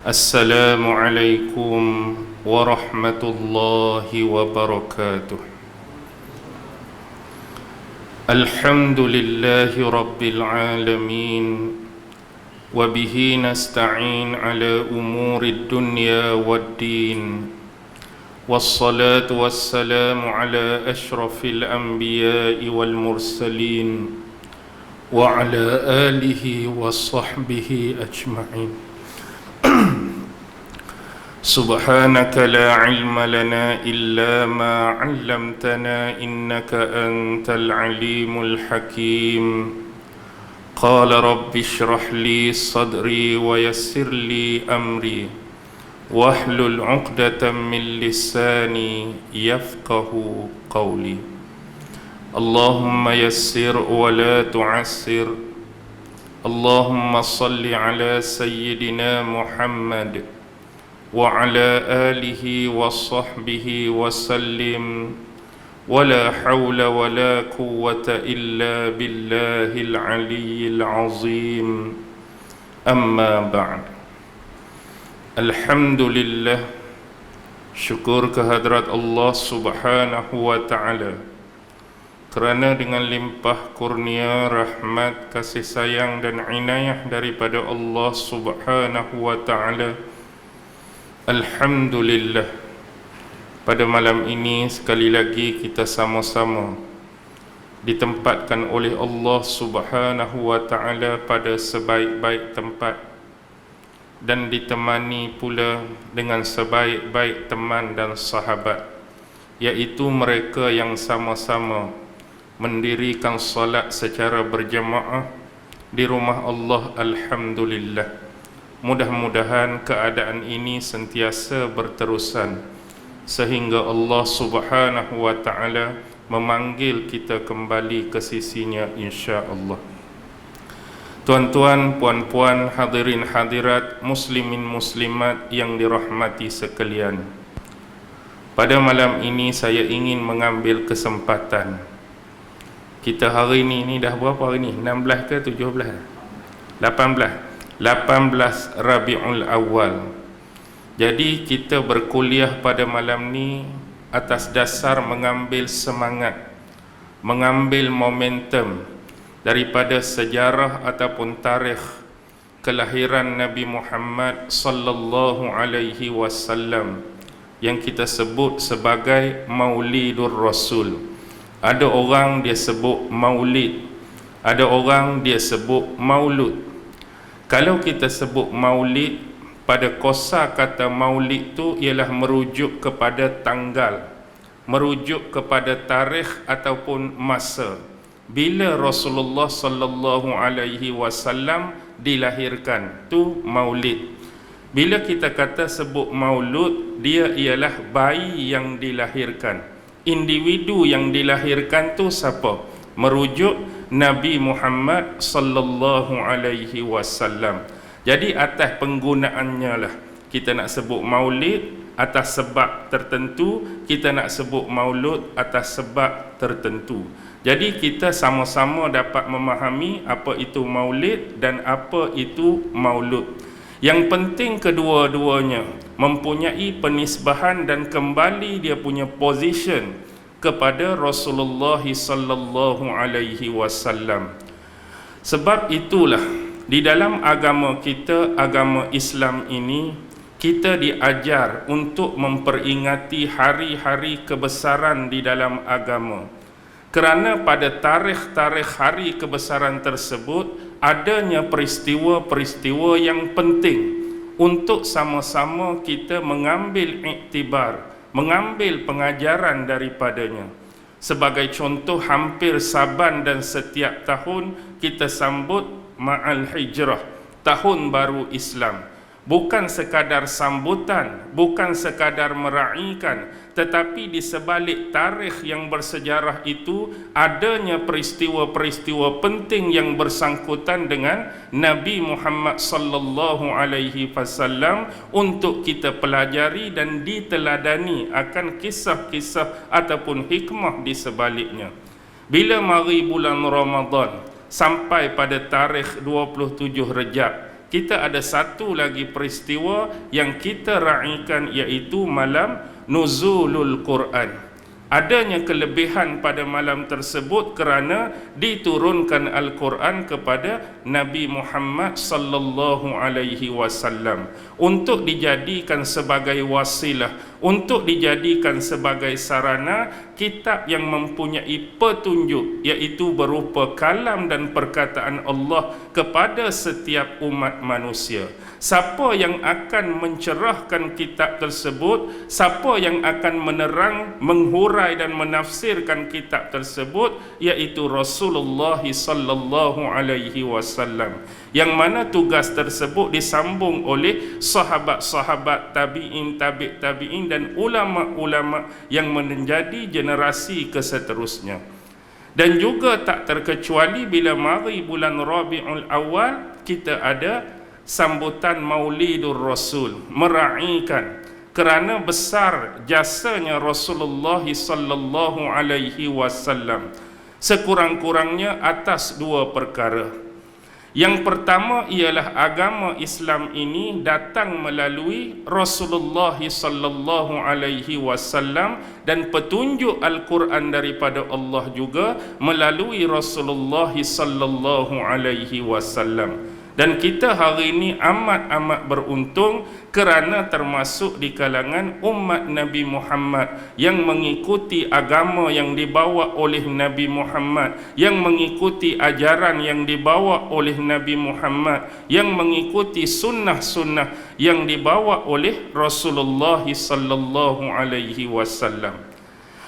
السلام عليكم ورحمة الله وبركاته. الحمد لله رب العالمين، وبه نستعين على أمور الدنيا والدين، والصلاة والسلام على أشرف الأنبياء والمرسلين وعلى آله وصحبه أجمعين. سبحانك لا علم لنا إلا ما علمتنا إنك أنت العليم الحكيم. قال رب اشرح لي صدري ويسر لي أمري واحلل عقدة من لساني يفقه قولي. اللهم يسر ولا تعسر. اللهم صل على سيدنا محمد وعلى آله وصحبه وسلم، ولا حول ولا قوة إلا بالله العلي العظيم. أما بعد. Alhamdulillah, syukur kehadrat Allah Subhanahu wa ta'ala, kerana dengan limpah kurnia, rahmat, kasih sayang dan inayah daripada Allah Subhanahu wa ta'ala, alhamdulillah, pada malam ini sekali lagi kita sama-sama ditempatkan oleh Allah Subhanahu wa ta'ala pada sebaik-baik tempat, dan ditemani pula dengan sebaik-baik teman dan sahabat, iaitu mereka yang sama-sama mendirikan salat secara berjamaah di rumah Allah. Alhamdulillah, mudah-mudahan keadaan ini sentiasa berterusan sehingga Allah Subhanahu wa ta'ala memanggil kita kembali ke sisinya, insya-Allah. Tuan-tuan, puan-puan, hadirin hadirat, muslimin muslimat yang dirahmati sekalian, pada malam ini saya ingin mengambil kesempatan. Kita hari ini dah berapa hari ni? 16 ke 17? 18 Rabiul Awal. Jadi kita berkuliah pada malam ni atas dasar mengambil semangat, mengambil momentum daripada sejarah ataupun tarikh kelahiran Nabi Muhammad sallallahu alaihi wasallam yang kita sebut sebagai Maulidur Rasul. Ada orang dia sebut Maulid, ada orang dia sebut Maulud. Kalau kita sebut Maulid, pada kosa kata Maulid tu ialah merujuk kepada tanggal, merujuk kepada tarikh ataupun masa bila Rasulullah sallallahu alaihi wasallam dilahirkan, tu Maulid. Bila kita kata sebut Maulud, dia ialah bayi yang dilahirkan. Individu yang dilahirkan tu siapa? Merujuk Nabi Muhammad sallallahu alaihi wasallam. Jadi atas penggunaannya lah kita nak sebut Maulid, atas sebab tertentu kita nak sebut Maulud atas sebab tertentu. Jadi kita sama-sama dapat memahami apa itu Maulid dan apa itu Maulud. Yang penting kedua-duanya mempunyai penisbahan dan kembali dia punya position kepada Rasulullah sallallahu alaihi wasallam. Sebab itulah di dalam agama kita, agama Islam ini, kita diajar untuk memperingati hari-hari kebesaran di dalam agama. Kerana pada tarikh-tarikh hari kebesaran tersebut adanya peristiwa-peristiwa yang penting untuk sama-sama kita mengambil iktibar, mengambil pengajaran daripadanya. Sebagai contoh, hampir saban dan setiap tahun kita sambut Ma'al Hijrah, tahun baru Islam. Bukan sekadar sambutan, bukan sekadar meraihkan, tetapi di sebalik tarikh yang bersejarah itu adanya peristiwa-peristiwa penting yang bersangkutan dengan Nabi Muhammad sallallahu alaihi wasallam untuk kita pelajari dan diteladani akan kisah-kisah ataupun hikmah di sebaliknya. Bila mari bulan Ramadan sampai pada tarikh 27 Rejab, kita ada satu lagi peristiwa yang kita raikan, iaitu malam nuzulul Quran. Adanya kelebihan pada malam tersebut kerana diturunkan Al-Quran kepada Nabi Muhammad sallallahu alaihi wasallam untuk dijadikan sebagai wasilah, untuk dijadikan sebagai sarana kitab yang mempunyai petunjuk, iaitu berupa kalam dan perkataan Allah kepada setiap umat manusia. Siapa yang akan mencerahkan kitab tersebut, siapa yang akan menerang, menghurai dan menafsirkan kitab tersebut, iaitu Rasulullah sallallahu alaihi wasallam, yang mana tugas tersebut disambung oleh sahabat-sahabat, tabi'in, tabi'in dan ulama-ulama yang menjadi generasi keseterusnya. Dan juga tak terkecuali bila mari bulan Rabiul Awal, kita ada sambutan Maulidur Rasul, meraikan kerana besar jasanya Rasulullah sallallahu alaihi wasallam, sekurang-kurangnya atas dua perkara. Yang pertama ialah agama Islam ini datang melalui Rasulullah sallallahu alaihi wasallam, dan petunjuk Al-Quran daripada Allah juga melalui Rasulullah sallallahu alaihi wasallam. Dan kita hari ini amat beruntung kerana termasuk di kalangan umat Nabi Muhammad yang mengikuti agama yang dibawa oleh Nabi Muhammad, yang mengikuti ajaran yang dibawa oleh Nabi Muhammad, yang mengikuti sunnah-sunnah yang dibawa oleh Rasulullah sallallahu alaihi wasallam.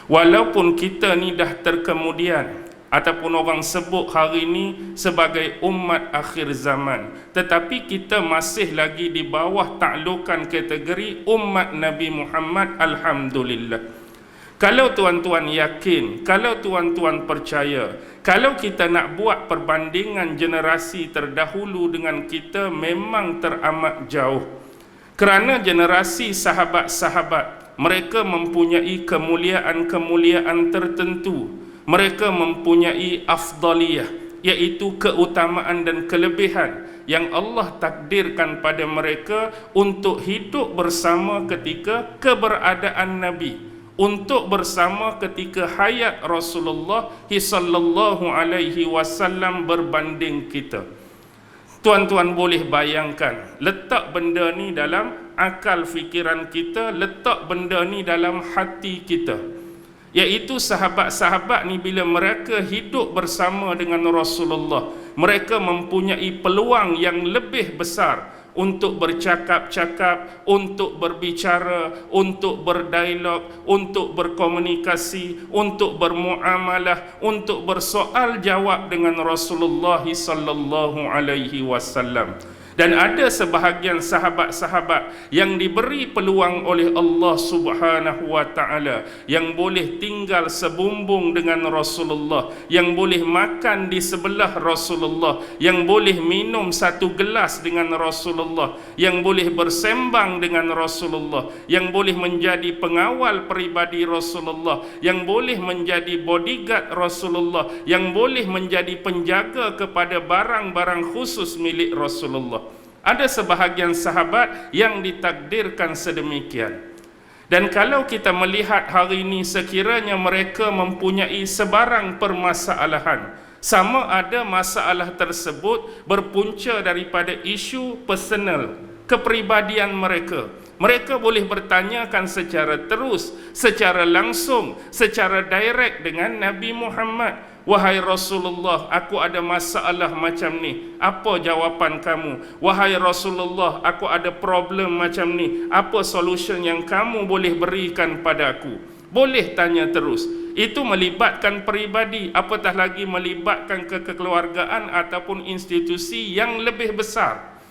Walaupun kita ni dah terkemudian, ataupun orang sebut hari ini sebagai umat akhir zaman, tetapi kita masih lagi di bawah taklukan kategori umat Nabi Muhammad. Alhamdulillah. Kalau tuan-tuan yakin, kalau tuan-tuan percaya, kalau kita nak buat perbandingan generasi terdahulu dengan kita, memang teramat jauh. Kerana generasi sahabat-sahabat, mereka mempunyai kemuliaan-kemuliaan tertentu. Mereka mempunyai afdaliyah, iaitu keutamaan dan kelebihan yang Allah takdirkan pada mereka untuk hidup bersama ketika keberadaan Nabi, untuk bersama ketika hayat Rasulullah sallallahu alaihi wasallam berbanding kita. Tuan-tuan boleh bayangkan, letak benda ni dalam akal fikiran kita, letak benda ni dalam hati kita, iaitu sahabat-sahabat ni bila mereka hidup bersama dengan Rasulullah, mereka mempunyai peluang yang lebih besar untuk bercakap-cakap, untuk berbicara, untuk berdialog, untuk berkomunikasi, untuk bermuamalah, untuk bersoal jawab dengan Rasulullah sallallahu alaihi wasallam. Dan ada sebahagian sahabat-sahabat yang diberi peluang oleh Allah Subhanahu wa taala, yang boleh tinggal sebumbung dengan Rasulullah, yang boleh makan di sebelah Rasulullah, yang boleh minum satu gelas dengan Rasulullah, yang boleh bersembang dengan Rasulullah, yang boleh menjadi pengawal peribadi Rasulullah, yang boleh menjadi bodyguard Rasulullah, yang boleh menjadi penjaga kepada barang-barang khusus milik Rasulullah. Ada sebahagian sahabat yang ditakdirkan sedemikian. Dan kalau kita melihat hari ini, sekiranya mereka mempunyai sebarang permasalahan, sama ada masalah tersebut berpunca daripada isu personal, kepribadian mereka, mereka boleh bertanyakan secara terus, secara langsung, secara direct dengan Nabi Muhammad. Wahai Rasulullah, aku ada masalah macam ni, apa jawapan kamu? Wahai Rasulullah, aku ada problem macam ni, apa solution yang kamu boleh berikan pada aku? Boleh tanya terus. Itu melibatkan peribadi, apatah lagi melibatkan kekeluargaan ataupun institusi yang lebih besar.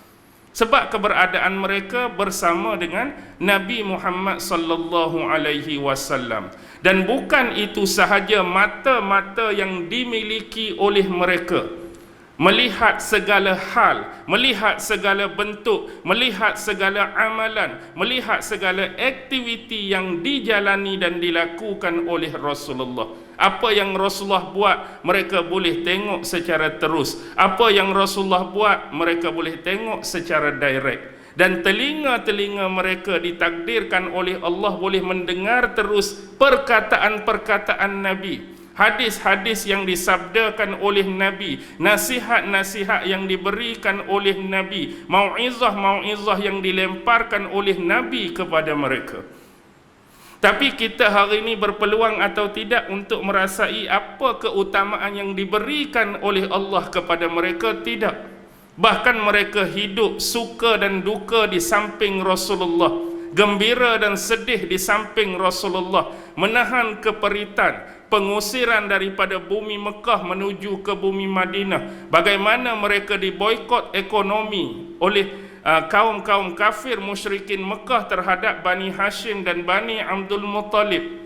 Sebab keberadaan mereka bersama dengan Nabi Muhammad sallallahu alaihi wasallam. Dan bukan itu sahaja mata-mata yang dimiliki oleh mereka. melihat segala hal, melihat segala bentuk, melihat segala amalan, melihat segala aktiviti yang dijalani dan dilakukan oleh Rasulullah. Apa yang Rasulullah buat, mereka boleh tengok secara terus. Apa yang Rasulullah buat, mereka boleh tengok secara direct. Dan telinga-telinga mereka ditakdirkan oleh Allah boleh mendengar terus perkataan-perkataan Nabi, hadis-hadis yang disabdakan oleh Nabi, nasihat-nasihat yang diberikan oleh Nabi, mau'izah-mau'izah yang dilemparkan oleh Nabi kepada mereka. Tapi kita hari ini berpeluang atau tidak untuk merasai apa keutamaan yang diberikan oleh Allah kepada mereka? Tidak. Bahkan mereka hidup suka dan duka di samping Rasulullah, gembira dan sedih di samping Rasulullah, menahan keperitan, pengusiran daripada bumi Mekah menuju ke bumi Madinah. Bagaimana mereka diboikot ekonomi oleh kaum-kaum kafir musyrikin Mekah terhadap Bani Hashim dan Bani Abdul Muttalib.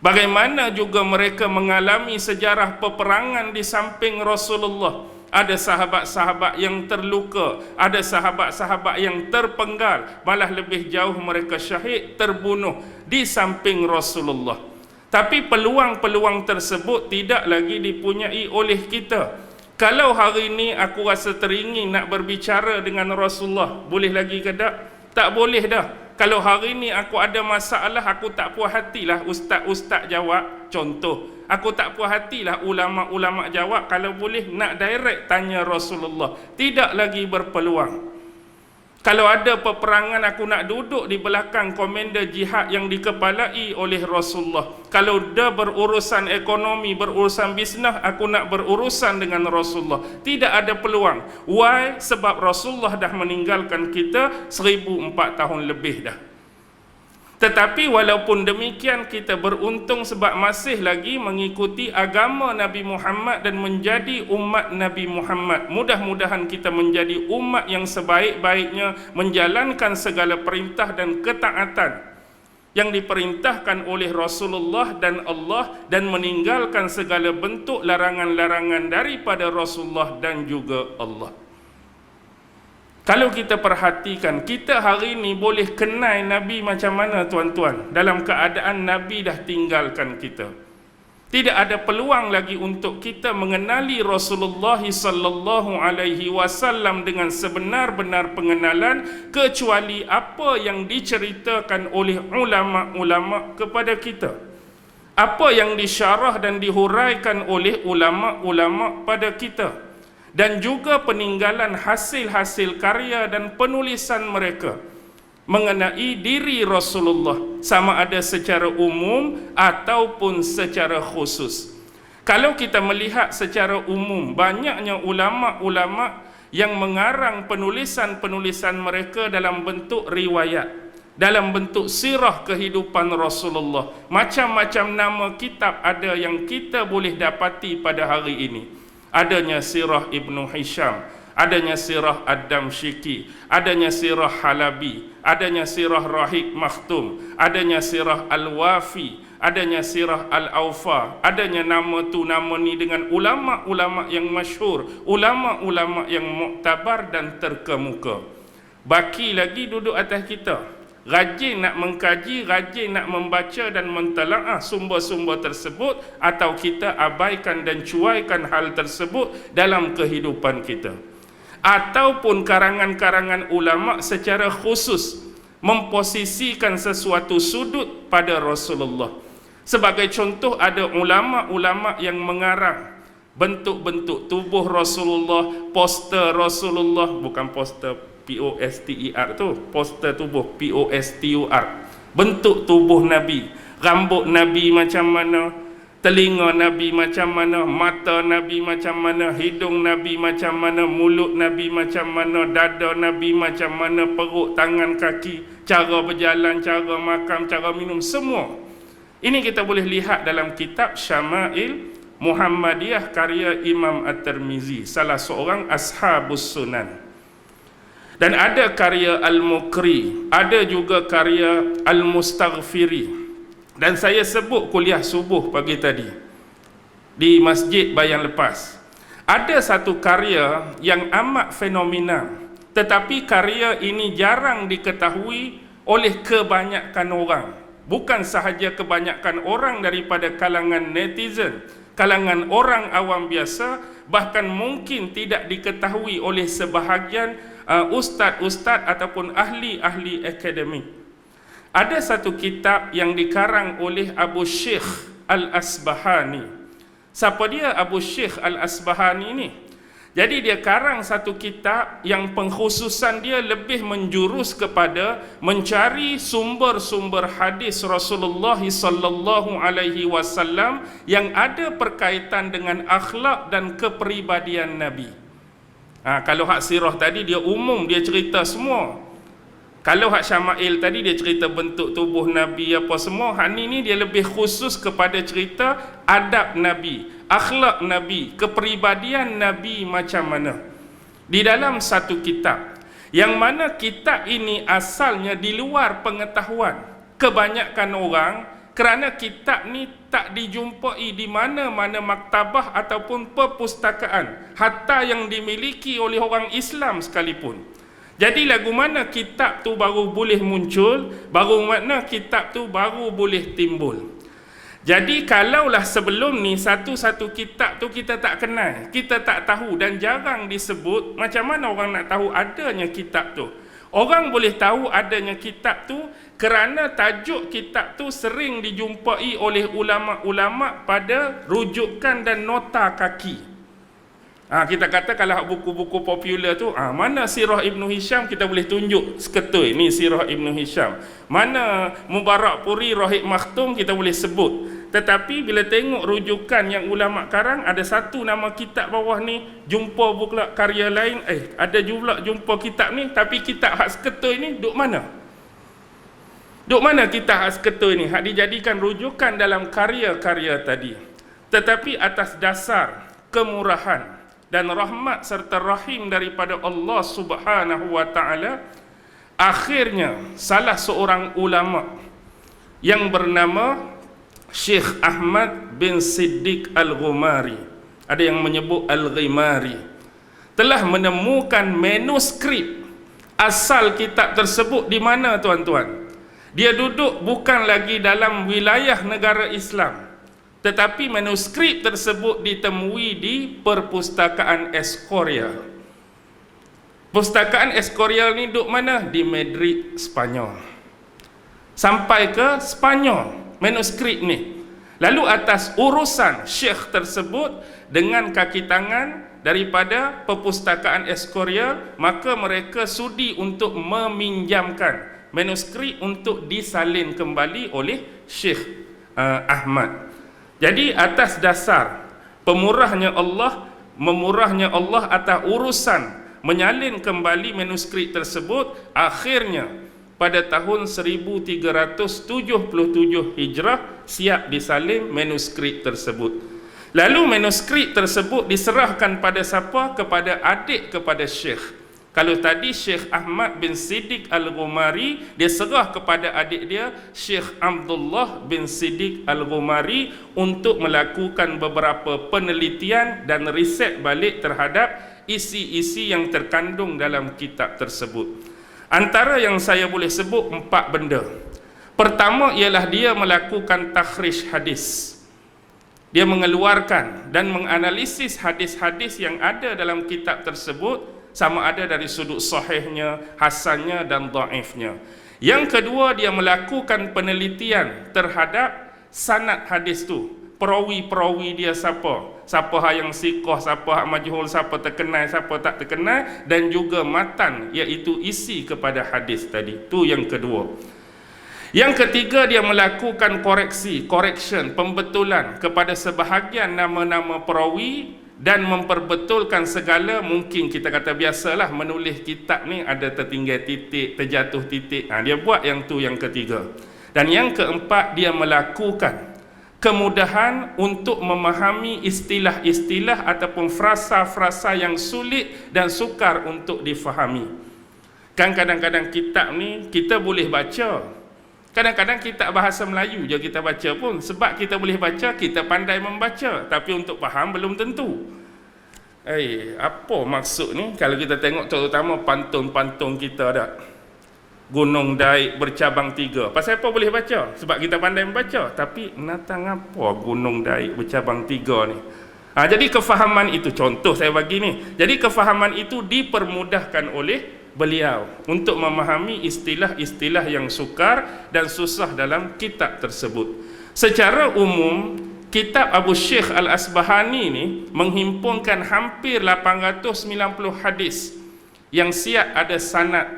Bagaimana juga mereka mengalami sejarah peperangan di samping Rasulullah. Ada sahabat-sahabat yang terluka, ada sahabat-sahabat yang terpenggal, malah lebih jauh mereka syahid, terbunuh di samping Rasulullah. Tapi peluang-peluang tersebut tidak lagi dipunyai oleh kita. Kalau hari ini aku rasa teringin nak berbicara dengan Rasulullah, boleh lagi ke tak? Tak boleh dah. Kalau hari ini aku ada masalah, aku tak puas hatilah ustaz-ustaz jawab. Contoh, aku tak puas hatilah ulama-ulama jawab. Kalau boleh nak direct tanya Rasulullah. Tidak lagi berpeluang. Kalau ada peperangan, aku nak duduk di belakang komander jihad yang dikepalai oleh Rasulullah. Kalau dah berurusan ekonomi, berurusan bisnes, aku nak berurusan dengan Rasulullah. Tidak ada peluang. Why? Sebab Rasulullah dah meninggalkan kita 1004 tahun lebih dah. Tetapi walaupun demikian, kita beruntung sebab masih lagi mengikuti agama Nabi Muhammad dan menjadi umat Nabi Muhammad. Mudah-mudahan kita menjadi umat yang sebaik-baiknya menjalankan segala perintah dan ketaatan yang diperintahkan oleh Rasulullah dan Allah, dan meninggalkan segala bentuk larangan-larangan daripada Rasulullah dan juga Allah. Kalau kita perhatikan, kita hari ini boleh kenal Nabi macam mana tuan-tuan, dalam keadaan Nabi dah tinggalkan kita. Tidak ada peluang lagi untuk kita mengenali Rasulullah sallallahu alaihi wasallam dengan sebenar-benar pengenalan, kecuali apa yang diceritakan oleh ulama-ulama kepada kita. Apa yang disyarah dan dihuraikan oleh ulama-ulama pada kita. Dan juga peninggalan hasil-hasil karya dan penulisan mereka mengenai diri Rasulullah, sama ada secara umum ataupun secara khusus. Kalau kita melihat secara umum, banyaknya ulama-ulama yang mengarang penulisan-penulisan mereka dalam bentuk riwayat, dalam bentuk sirah kehidupan Rasulullah. Macam-macam nama kitab ada yang kita boleh dapati pada hari ini. Adanya sirah Ibnu Hisham, adanya sirah Ad-Damsyiki, adanya sirah Halabi, adanya sirah Rahik Makhtum, adanya sirah Al-Wafi, adanya sirah Al-Awfa, adanya nama tu nama ni dengan ulama-ulama yang masyhur, ulama-ulama yang muktabar dan terkemuka. Baki lagi duduk atas kita, rajin nak mengkaji, rajin nak membaca dan mentelaah sumber-sumber tersebut, atau kita abaikan dan cuaikan hal tersebut dalam kehidupan kita. Ataupun karangan-karangan ulama secara khusus memposisikan sesuatu sudut pada Rasulullah. Sebagai contoh, ada ulama-ulama yang mengarang bentuk-bentuk tubuh Rasulullah, poster Rasulullah, bukan poster POSTER tu, poster tubuh POSTUR, bentuk tubuh Nabi, rambut Nabi macam mana, telinga Nabi macam mana, mata Nabi macam mana, hidung Nabi macam mana, mulut Nabi macam mana, dada Nabi macam mana, perut, tangan, kaki, cara berjalan, cara makan, cara minum, semua ini kita boleh lihat dalam kitab Syama'il Muhammadiyah karya Imam At-Tirmizi, salah seorang ashabus sunan. Dan ada karya Al-Muqri, ada juga karya Al-Mustaghfiri. Dan saya sebut kuliah subuh pagi tadi di Masjid Bayan Lepas. Ada satu karya yang amat fenomenal, tetapi karya ini jarang diketahui oleh kebanyakan orang. Bukan sahaja kebanyakan orang daripada kalangan netizen, kalangan orang awam biasa, bahkan mungkin tidak diketahui oleh sebahagian ustaz-ustaz ataupun ahli-ahli akademik. Ada satu kitab yang dikarang oleh Abu Syekh Al-Asbahani. Siapa dia Abu Syekh Al-Asbahani ni? Jadi dia karang satu kitab yang pengkhususan dia lebih menjurus kepada mencari sumber-sumber hadis Rasulullah sallallahu alaihi wasallam yang ada berkaitan dengan akhlak dan kepribadian Nabi. Kalau hak sirah tadi dia umum, dia cerita semua. Kalau hak Syama'il tadi dia cerita bentuk tubuh Nabi apa semua, hak ni dia lebih khusus kepada cerita adab Nabi, akhlak Nabi, kepribadian Nabi macam mana. Di dalam satu kitab, yang mana kitab ini asalnya di luar pengetahuan kebanyakan orang, kerana kitab ni tak dijumpai di mana-mana maktabah ataupun perpustakaan, hatta yang dimiliki oleh orang Islam sekalipun. Jadi lagu mana kitab tu baru boleh muncul, baru mana kitab tu baru boleh timbul. Jadi kalaulah sebelum ni satu-satu kitab tu kita tak kenal, kita tak tahu dan jarang disebut, macam mana orang nak tahu adanya kitab tu? Orang boleh tahu adanya kitab tu kerana tajuk kitab tu sering dijumpai oleh ulama-ulama pada rujukan dan nota kaki. Kita kata kalau buku-buku popular tu, mana Sirah Ibn Hisham, kita boleh tunjuk seketui ni Sirah Ibn Hisham. Mana Mubarakpuri Rahib Makhtum, kita boleh sebut. Tetapi bila tengok rujukan yang ulama karang, ada satu nama kitab bawah ni, jumpa pula karya lain, ada juga jumpa kitab ni, tapi kitab hak seketui ni duk mana? Duk mana kitab hak seketui ni? Hak dijadikan rujukan dalam karya-karya tadi. Tetapi atas dasar kemurahan dan rahmat serta rahim daripada Allah Subhanahu wa taala, akhirnya salah seorang ulama yang bernama Syekh Ahmad bin Siddiq Al-Ghumari, ada yang menyebut Al-Ghimari, telah menemukan manuskrip asal kitab tersebut. Di mana tuan-tuan? Dia duduk bukan lagi dalam wilayah negara Islam, tetapi manuskrip tersebut ditemui di Perpustakaan Escorial. Pustakaan Escorial ni duduk mana? Di Madrid, Spanyol. Sampai ke Spanyol manuskrip ni. Lalu atas urusan syekh tersebut dengan kaki tangan daripada Perpustakaan Escorial, maka mereka sudi untuk meminjamkan manuskrip untuk disalin kembali oleh Syekh Ahmad. Jadi atas dasar memurahnya Allah atas urusan menyalin kembali manuskrip tersebut, akhirnya pada tahun 1377 Hijrah siap disalin manuskrip tersebut. Lalu manuskrip tersebut diserahkan pada siapa? Kepada adik kepada Syekh. Kalau tadi Syekh Ahmad bin Siddiq Al-Ghumari, dia serah kepada adik dia Syekh Abdullah bin Siddiq Al-Ghumari untuk melakukan beberapa penelitian dan riset balik terhadap isi-isi yang terkandung dalam kitab tersebut. Antara yang saya boleh sebut 4 benda. Pertama ialah dia melakukan takhrij hadis. Dia mengeluarkan dan menganalisis hadis-hadis yang ada dalam kitab tersebut, sama ada dari sudut sahihnya, hasannya dan dhaifnya. Yang kedua, dia melakukan penelitian terhadap sanad hadis tu. Perawi-perawi dia siapa? Siapa yang siqah, siapa majhul, siapa terkenal, siapa tak terkenal, dan juga matan, iaitu isi kepada hadis tadi. Tu yang kedua. Yang ketiga, dia melakukan correction, pembetulan kepada sebahagian nama-nama perawi dan memperbetulkan segala, mungkin kita kata biasalah menulis kitab ni ada tertinggal titik, terjatuh titik. Dia buat yang tu yang ketiga. Dan yang keempat, dia melakukan kemudahan untuk memahami istilah-istilah ataupun frasa-frasa yang sulit dan sukar untuk difahami. Kan kadang-kadang kitab ni kita boleh baca, kadang-kadang kitab bahasa Melayu je kita baca pun, sebab kita boleh baca, kita pandai membaca, tapi untuk faham belum tentu. Apa maksud ni? Kalau kita tengok terutama pantun-pantun kita ada. Gunung Daik bercabang 3. Pasal apa boleh baca? Sebab kita pandai membaca. Tapi natang apa Gunung Daik bercabang 3 ni? Jadi kefahaman itu, contoh saya bagi ni. Jadi kefahaman itu dipermudahkan oleh beliau untuk memahami istilah-istilah yang sukar dan susah dalam kitab tersebut. Secara umum, kitab Abu Syekh Al-Asbahani ni menghimpunkan hampir 890 hadis yang siap ada sanad,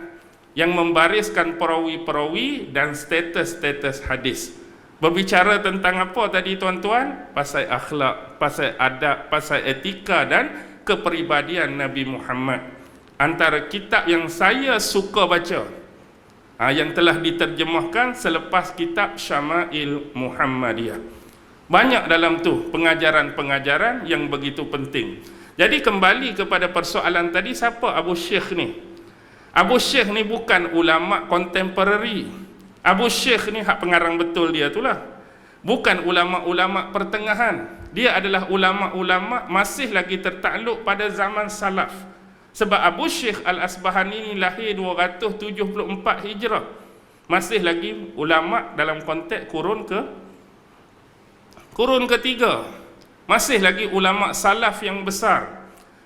yang membariskan perawi-perawi dan status-status hadis. Berbicara tentang apa tadi tuan-tuan? Pasal akhlak, pasal adab, pasal etika dan kepribadian Nabi Muhammad. Antara kitab yang saya suka baca, yang telah diterjemahkan selepas kitab Syama'il Muhammadiyah. Banyak dalam tu pengajaran-pengajaran yang begitu penting. Jadi kembali kepada persoalan tadi, siapa Abu Syekh ni? Abu Syekh ni bukan ulama contemporary. Abu Syekh ni hak pengarang betul dia itulah. Bukan ulama-ulama pertengahan. Dia adalah ulama-ulama masih lagi tertakluk pada zaman salaf. Sebab Abu Syekh Al-Asbahani ni lahir 274 Hijrah. Masih lagi ulama dalam konteks kurun ketiga. Masih lagi ulama salaf yang besar.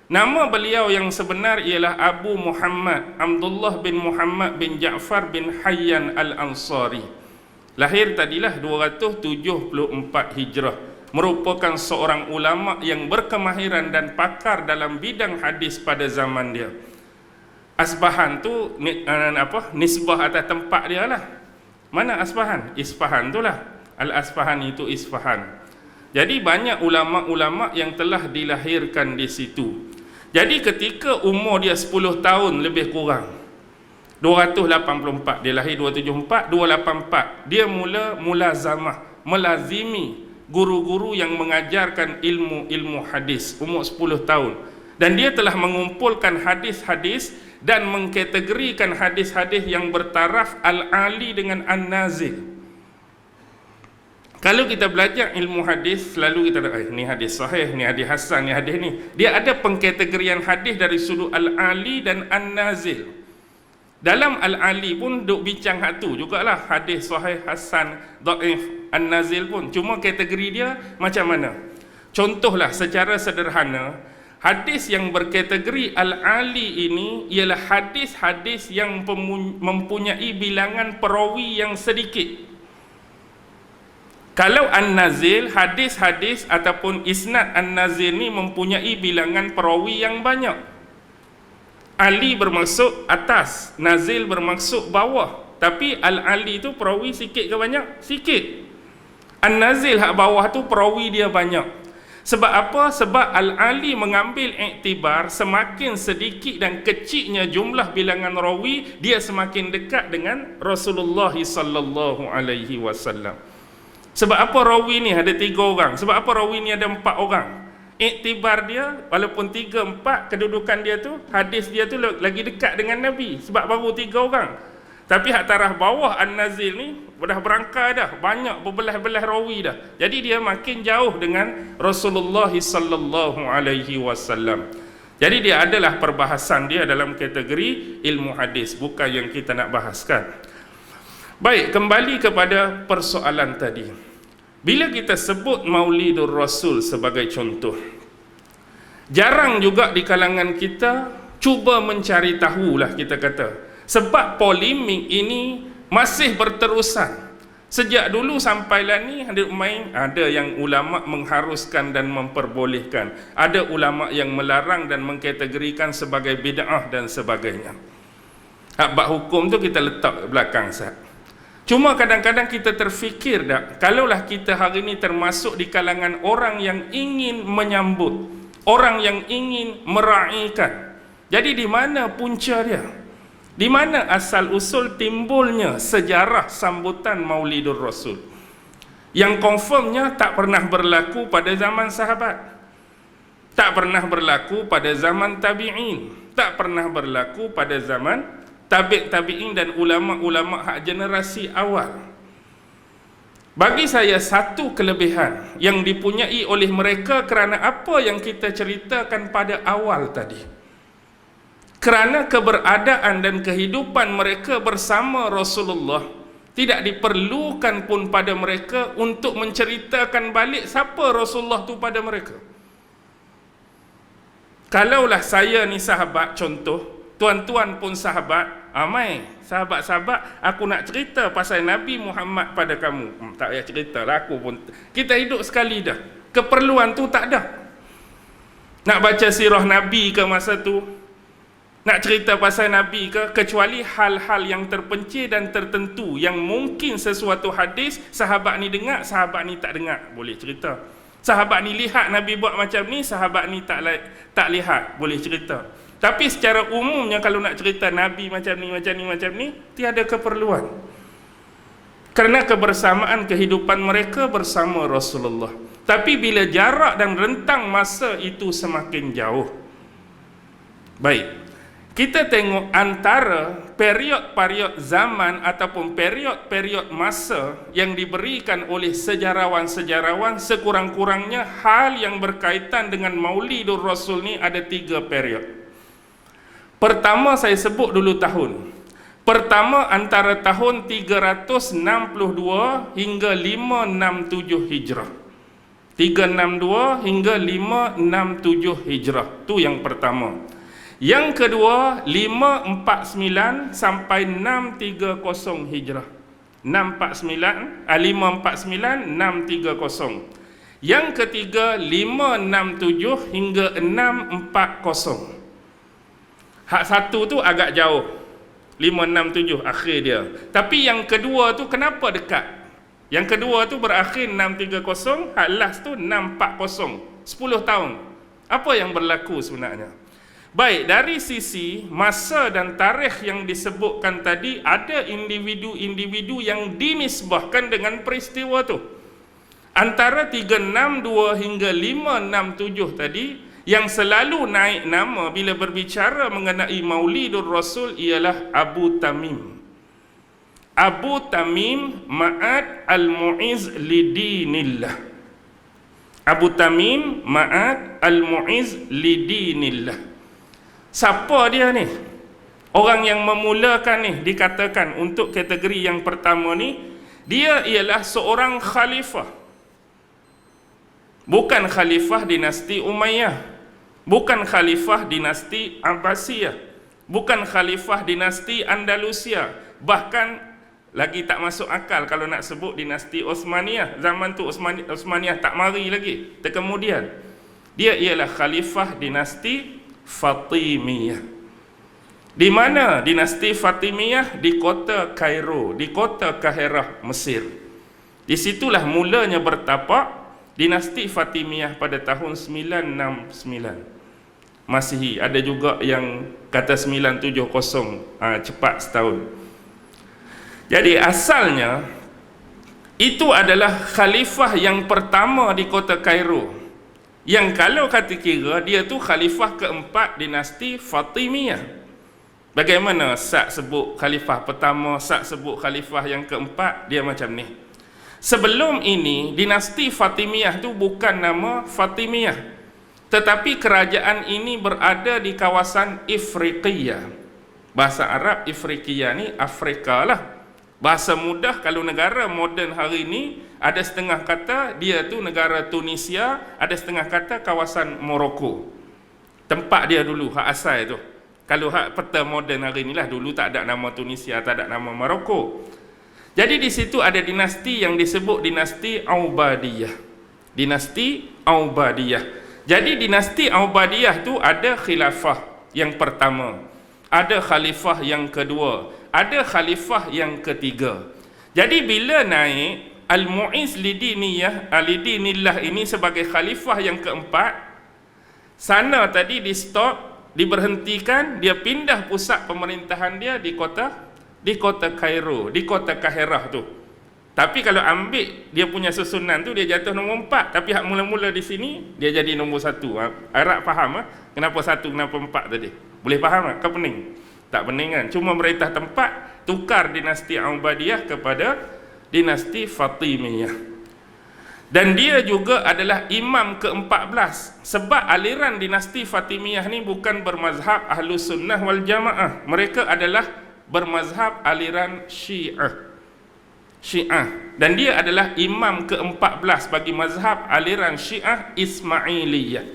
Nama beliau yang sebenar ialah Abu Muhammad Abdullah bin Muhammad bin Ja'far bin Hayyan Al-Ansari. Lahir tadilah 274 Hijrah. Merupakan seorang ulama yang berkemahiran dan pakar dalam bidang hadis pada zaman dia. Asbahan tu nisbah atas tempat dia lah. Mana Asbahan? Isfahan tu lah. Al-Asbahan itu Isfahan. Jadi banyak ulama-ulama yang telah dilahirkan di situ. Jadi ketika umur dia 10 tahun lebih kurang, 284, dia lahir 274, 284, dia mula zamah, melazimi guru-guru yang mengajarkan ilmu hadis, umur 10 tahun. Dan dia telah mengumpulkan hadis-hadis dan mengkategorikan hadis-hadis yang bertaraf al-ali dengan an-nazil. Kalau kita belajar ilmu hadis, selalu kita ni hadis sahih, ni hadis hasan, ni hadis ni. Dia ada pengkategorian hadis dari sudut al-ali dan an-nazil. Dalam al-ali pun duk bincang hak tu jugalah, hadis sahih, hasan, dhaif, an-nazil pun. Cuma kategori dia macam mana? Contohlah secara sederhana, hadis yang berkategori al-ali ini ialah hadis-hadis yang mempunyai bilangan perawi yang sedikit. Kalau an-nazil, hadis-hadis ataupun isnad an-nazil ni mempunyai bilangan perawi yang banyak. Ali bermaksud atas, nazil bermaksud bawah. Tapi al-ali tu perawi sikit ke banyak? Sikit. An-nazil hak bawah tu perawi dia banyak. Sebab apa? Sebab al-ali mengambil iktibar semakin sedikit dan kecilnya jumlah bilangan rawi, dia semakin dekat dengan Rasulullah sallallahu alaihi wasallam. Sebab apa rawi ni ada 3 orang? Sebab apa rawi ni ada 4 orang? Iktibar dia, walaupun 3, 4, kedudukan dia tu, hadis dia tu lagi dekat dengan Nabi. Sebab baru 3 orang. Tapi hak taraf bawah an-nazil ni dah berangkai dah, banyak berbelah-belah rawi dah. Jadi dia makin jauh dengan Rasulullah sallallahu alaihi wasallam. Jadi dia adalah perbahasan dia dalam kategori ilmu hadis, bukan yang kita nak bahaskan. Baik, kembali kepada persoalan tadi. Bila kita sebut Maulidur Rasul sebagai contoh, jarang juga di kalangan kita cuba mencari tahulah, kita kata. Sebab polemik ini masih berterusan. Sejak dulu sampailah ni ada yang ulama mengharuskan dan memperbolehkan. Ada ulama yang melarang dan mengkategorikan sebagai bid'ah dan sebagainya. Bab hukum tu kita letak belakang sat. Cuma kadang-kadang kita terfikir tak, kalaulah kita hari ini termasuk di kalangan orang yang ingin menyambut, orang yang ingin meraihkan. Jadi di mana punca dia? Di mana asal usul timbulnya sejarah sambutan Maulidur Rasul? Yang confirmnya tak pernah berlaku pada zaman sahabat, tak pernah berlaku pada zaman tabi'in, tak pernah berlaku pada zaman tabi'in dan ulama-ulama hak generasi awal. Bagi saya satu kelebihan yang dipunyai oleh mereka kerana apa yang kita ceritakan pada awal tadi. Kerana keberadaan dan kehidupan mereka bersama Rasulullah, tidak diperlukan pun pada mereka untuk menceritakan balik siapa Rasulullah tu pada mereka. Kalaulah saya ni sahabat, contoh, tuan-tuan pun sahabat, amai sahabat-sahabat, aku nak cerita pasal Nabi Muhammad pada kamu. Tak payah cerita lah, aku pun, kita hidup sekali dah, keperluan tu tak ada. Nak baca sirah Nabi ke masa tu, nak cerita pasal Nabi ke, kecuali hal-hal yang terpencil dan tertentu yang mungkin sesuatu hadis sahabat ni dengar, sahabat ni tak dengar, boleh cerita. Sahabat ni lihat Nabi buat macam ni, sahabat ni tak lihat, boleh cerita. Tapi secara umumnya kalau nak cerita Nabi macam ni, tiada keperluan. Kerana kebersamaan kehidupan mereka bersama Rasulullah. Tapi bila jarak dan rentang masa itu semakin jauh, baik, kita tengok antara period zaman ataupun period masa yang diberikan oleh sejarawan-sejarawan, sekurang-kurangnya hal yang berkaitan dengan Maulidur Rasul ni ada 3 period. Pertama saya sebut dulu tahun. Pertama antara tahun 362 hingga 567 Hijrah. 362 hingga 567 Hijrah. Tu yang pertama. Yang kedua 549 sampai 630 Hijrah. 549 630. Yang ketiga 567 hingga 640. Hak satu tu agak jauh, 567 akhir dia. Tapi yang kedua tu kenapa dekat? Yang kedua tu berakhir 630, hak last tu 640, 10 tahun. Apa yang berlaku sebenarnya? Baik, dari sisi masa dan tarikh yang disebutkan tadi, ada individu-individu yang dinisbahkan dengan peristiwa tu. Antara 362 hingga 567 tadi, yang selalu naik nama bila berbicara mengenai Maulidur Rasul ialah Abu Tamim. Abu Tamim Ma'ad Al-Mu'iz Lidinillah. Abu Tamim Ma'ad Al-Mu'iz Lidinillah. Siapa dia ni? Orang yang memulakan ni, dikatakan untuk kategori yang pertama ni, dia ialah seorang khalifah. Bukan khalifah dinasti Umayyah, bukan khalifah dinasti Abbasiyah, bukan khalifah dinasti Andalusia. Bahkan lagi tak masuk akal kalau nak sebut dinasti Osmaniyah. Zaman tu Osmaniyah tak mari lagi, terkemudian. Dia ialah khalifah dinasti Fatimiyah. Di mana dinasti Fatimiyah? Di kota Kairo, di kota Kahirah, Mesir. Di situlah mulanya bertapak dinasti Fatimiyah pada tahun 969 Masihi. Ada juga yang kata 970, cepat setahun. Jadi asalnya itu adalah khalifah yang pertama di kota Kairo, yang kalau kata kira dia tu khalifah keempat dinasti Fatimiyah. Bagaimana Sak sebut khalifah pertama, Sak sebut khalifah yang keempat? Dia macam ni. Sebelum ini dinasti Fatimiyah tu bukan nama Fatimiyah, tetapi kerajaan ini berada di kawasan Ifriqiyah. Bahasa Arab Ifriqiyah ni Afrika lah. Bahasa mudah, kalau negara moden hari ni, ada setengah kata dia tu negara Tunisia, ada setengah kata kawasan Morocco. Tempat dia dulu, hak asal tu. Kalau hak peta moden hari ni lah, dulu tak ada nama Tunisia, tak ada nama Morocco. Jadi di situ ada dinasti yang disebut dinasti Aubadiyah. Dinasti Aubadiyah. Jadi dinasti Aubadiyah tu ada khilafah yang pertama, ada khalifah yang kedua, ada khalifah yang ketiga. Jadi bila naik Al-Mu'iz Lidinillah ini sebagai khalifah yang keempat, sana tadi di stop, diberhentikan, dia pindah pusat pemerintahan dia di kota Kairo, di kota Kahirah tu. Tapi kalau ambil dia punya susunan tu, dia jatuh nombor 4. Tapi hak mula-mula di sini, dia jadi nombor 1. Harap faham kenapa 1, kenapa 4 tadi. Boleh faham Kau pening? Tak pening kan? Cuma merintah tempat, tukar dinasti Aubadiyah kepada dinasti Fatimiyah. Dan dia juga adalah imam ke-14, sebab aliran dinasti Fatimiyah ni bukan bermazhab Ahlus Sunnah wal Jamaah. Mereka adalah bermazhab aliran Syiah. Dan dia adalah imam ke-14 bagi mazhab aliran Syiah Ismailiyah.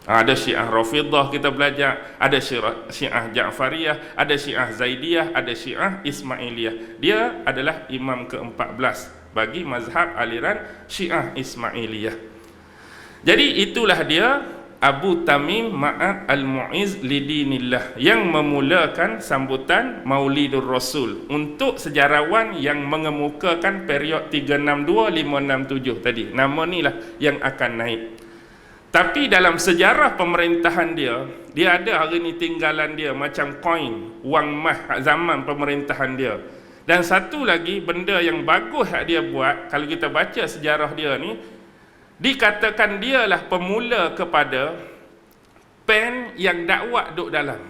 Ada Syiah Rafidah kita belajar, ada Syiah Ja'fariyah, ada Syiah Zaidiyah, ada Syiah Ismailiyah. Dia adalah imam ke-14 bagi mazhab aliran Syiah Ismailiyah. Jadi itulah dia Abu Tamim Ma'ad Al-Mu'iz Lidinillah yang memulakan sambutan Maulidur Rasul untuk sejarawan yang mengemukakan period 362-567 tadi. Nama ni lah yang akan naik. Tapi dalam sejarah pemerintahan dia ada hari ni tinggalan dia macam koin, wang mah zaman pemerintahan dia. Dan satu lagi benda yang bagus yang dia buat, kalau kita baca sejarah dia ni, dikatakan dialah pemula kepada pen yang dakwah duduk dalam.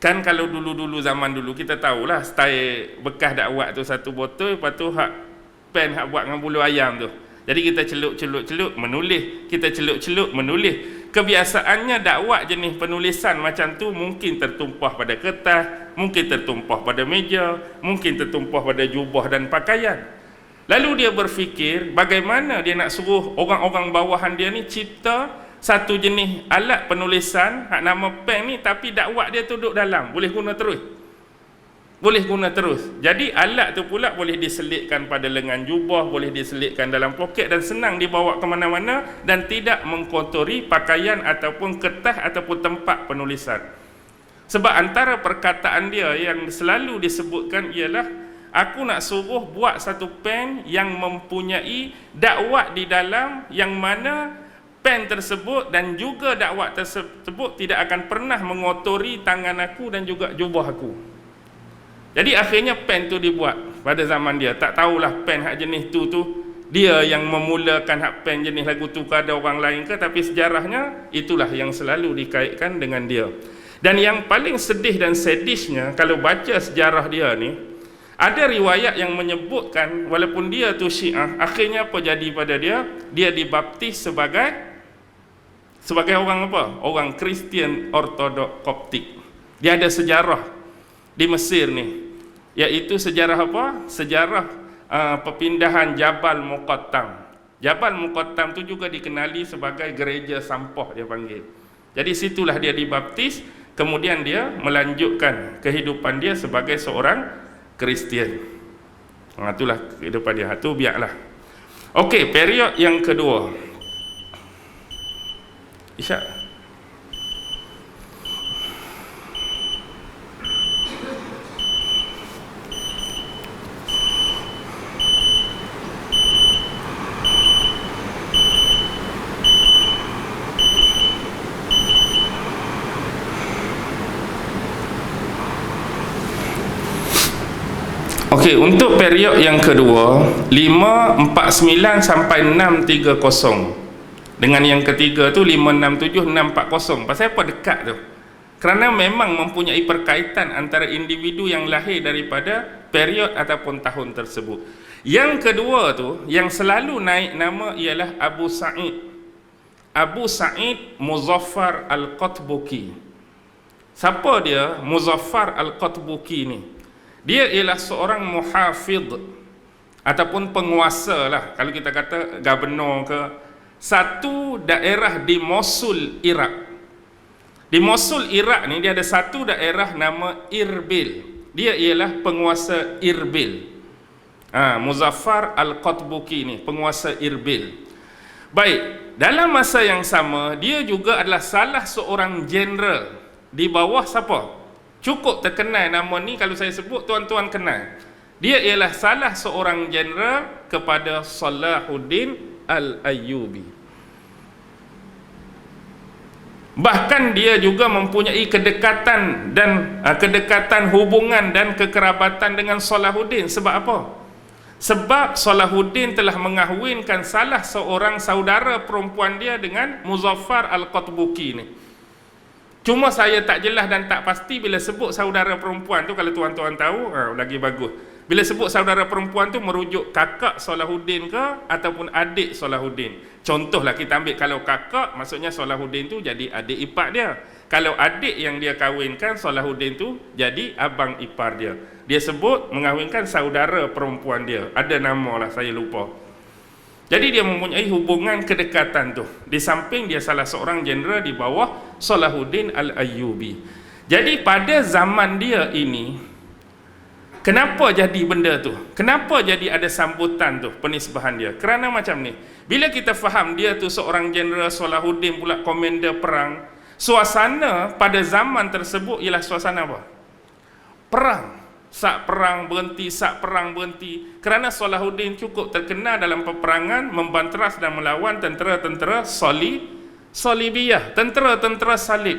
Kan kalau dulu-dulu zaman dulu kita tahulah style bekas dakwah tu satu botol, lepas tu hak pen hak buat dengan bulu ayam tu. Jadi kita celup menulis, kita celup menulis. Kebiasaannya dakwah jenis penulisan macam tu mungkin tertumpah pada kertas, mungkin tertumpah pada meja, mungkin tertumpah pada jubah dan pakaian. Lalu dia berfikir bagaimana dia nak suruh orang-orang bawahan dia ni cipta satu jenis alat penulisan hak nama pen ni, tapi dakwah dia tu duduk dalam, boleh guna terus. Jadi alat tu pula boleh diselitkan pada lengan jubah, boleh diselitkan dalam poket dan senang dibawa ke mana-mana dan tidak mengkotori pakaian ataupun kertas ataupun tempat penulisan. Sebab antara perkataan dia yang selalu disebutkan ialah, aku nak suruh buat satu pen yang mempunyai dakwah di dalam, yang mana pen tersebut dan juga dakwah tersebut tidak akan pernah mengotori tangan aku dan juga jubah aku. Jadi akhirnya pen tu dibuat pada zaman dia. Tak tahulah pen hak jenis tu dia yang memulakan hak pen jenis lagu tu ke ada orang lain ke, tapi sejarahnya itulah yang selalu dikaitkan dengan dia. Dan yang paling sedih dan sadisnya kalau baca sejarah dia ni, ada riwayat yang menyebutkan walaupun dia tu Syiah, akhirnya apa jadi pada dia? Dia dibaptis sebagai orang apa? Orang Kristian Ortodok Koptik. Dia ada sejarah di Mesir ni, iaitu sejarah apa? Sejarah perpindahan Jabal Muqattam. Jabal Muqattam tu juga dikenali sebagai gereja sampah dia panggil. Jadi situlah dia dibaptis, kemudian dia melanjutkan kehidupan dia sebagai seorang Kristian. Itulah kehidupan dia. Itu biarlah. Okey, period yang kedua. Isyak. Okey, untuk period yang kedua 549 sampai 630. Dengan yang ketiga tu 567 640. Pasal apa dekat tu? Kerana memang mempunyai perkaitan antara individu yang lahir daripada period ataupun tahun tersebut. Yang kedua tu yang selalu naik nama ialah Abu Sa'id Muzaffar Al-Qatbuki. Siapa dia Muzaffar Al-Qatbuki ni? Dia ialah seorang muhafidh ataupun penguasa lah, kalau kita kata gubernur ke, satu daerah di Mosul, Iraq. Di Mosul, Iraq ni dia ada satu daerah nama Irbil. Dia ialah penguasa Irbil. Muzaffar Al-Qatbuki ni penguasa Irbil. Baik, dalam masa yang sama dia juga adalah salah seorang jeneral di bawah siapa? Cukup terkenal nama ni, kalau saya sebut tuan-tuan kenal. Dia ialah salah seorang jeneral kepada Salahuddin Al-Ayyubi. Bahkan dia juga mempunyai kedekatan dan kedekatan hubungan dan kekerabatan dengan Salahuddin. Sebab apa? Sebab Salahuddin telah mengahwinkan salah seorang saudara perempuan dia dengan Muzaffar Al-Qatbuki ni. Cuma saya tak jelas dan tak pasti bila sebut saudara perempuan tu, kalau tuan-tuan tahu, lagi bagus. Bila sebut saudara perempuan tu merujuk kakak Salahuddin ke ataupun adik Salahuddin. Contohlah kita ambil, kalau kakak maksudnya Salahuddin tu jadi adik ipar dia. Kalau adik yang dia kahwinkan Salahuddin tu jadi abang ipar dia. Dia sebut mengahwinkan saudara perempuan dia. Ada nama lah, saya lupa. Jadi dia mempunyai hubungan kedekatan tu. Di samping dia salah seorang jeneral di bawah Salahuddin Al-Ayyubi. Jadi pada zaman dia ini, kenapa jadi benda tu? Kenapa jadi ada sambutan tu, penisbahan dia? Kerana macam ni, bila kita faham dia tu seorang jeneral, Salahuddin pula komander perang, suasana pada zaman tersebut ialah suasana apa? Perang. Sak perang berhenti, sak perang berhenti. Kerana Salahuddin cukup terkenal dalam peperangan, membanteras dan melawan tentera-tentera Salibiyah, tentera-tentera salib.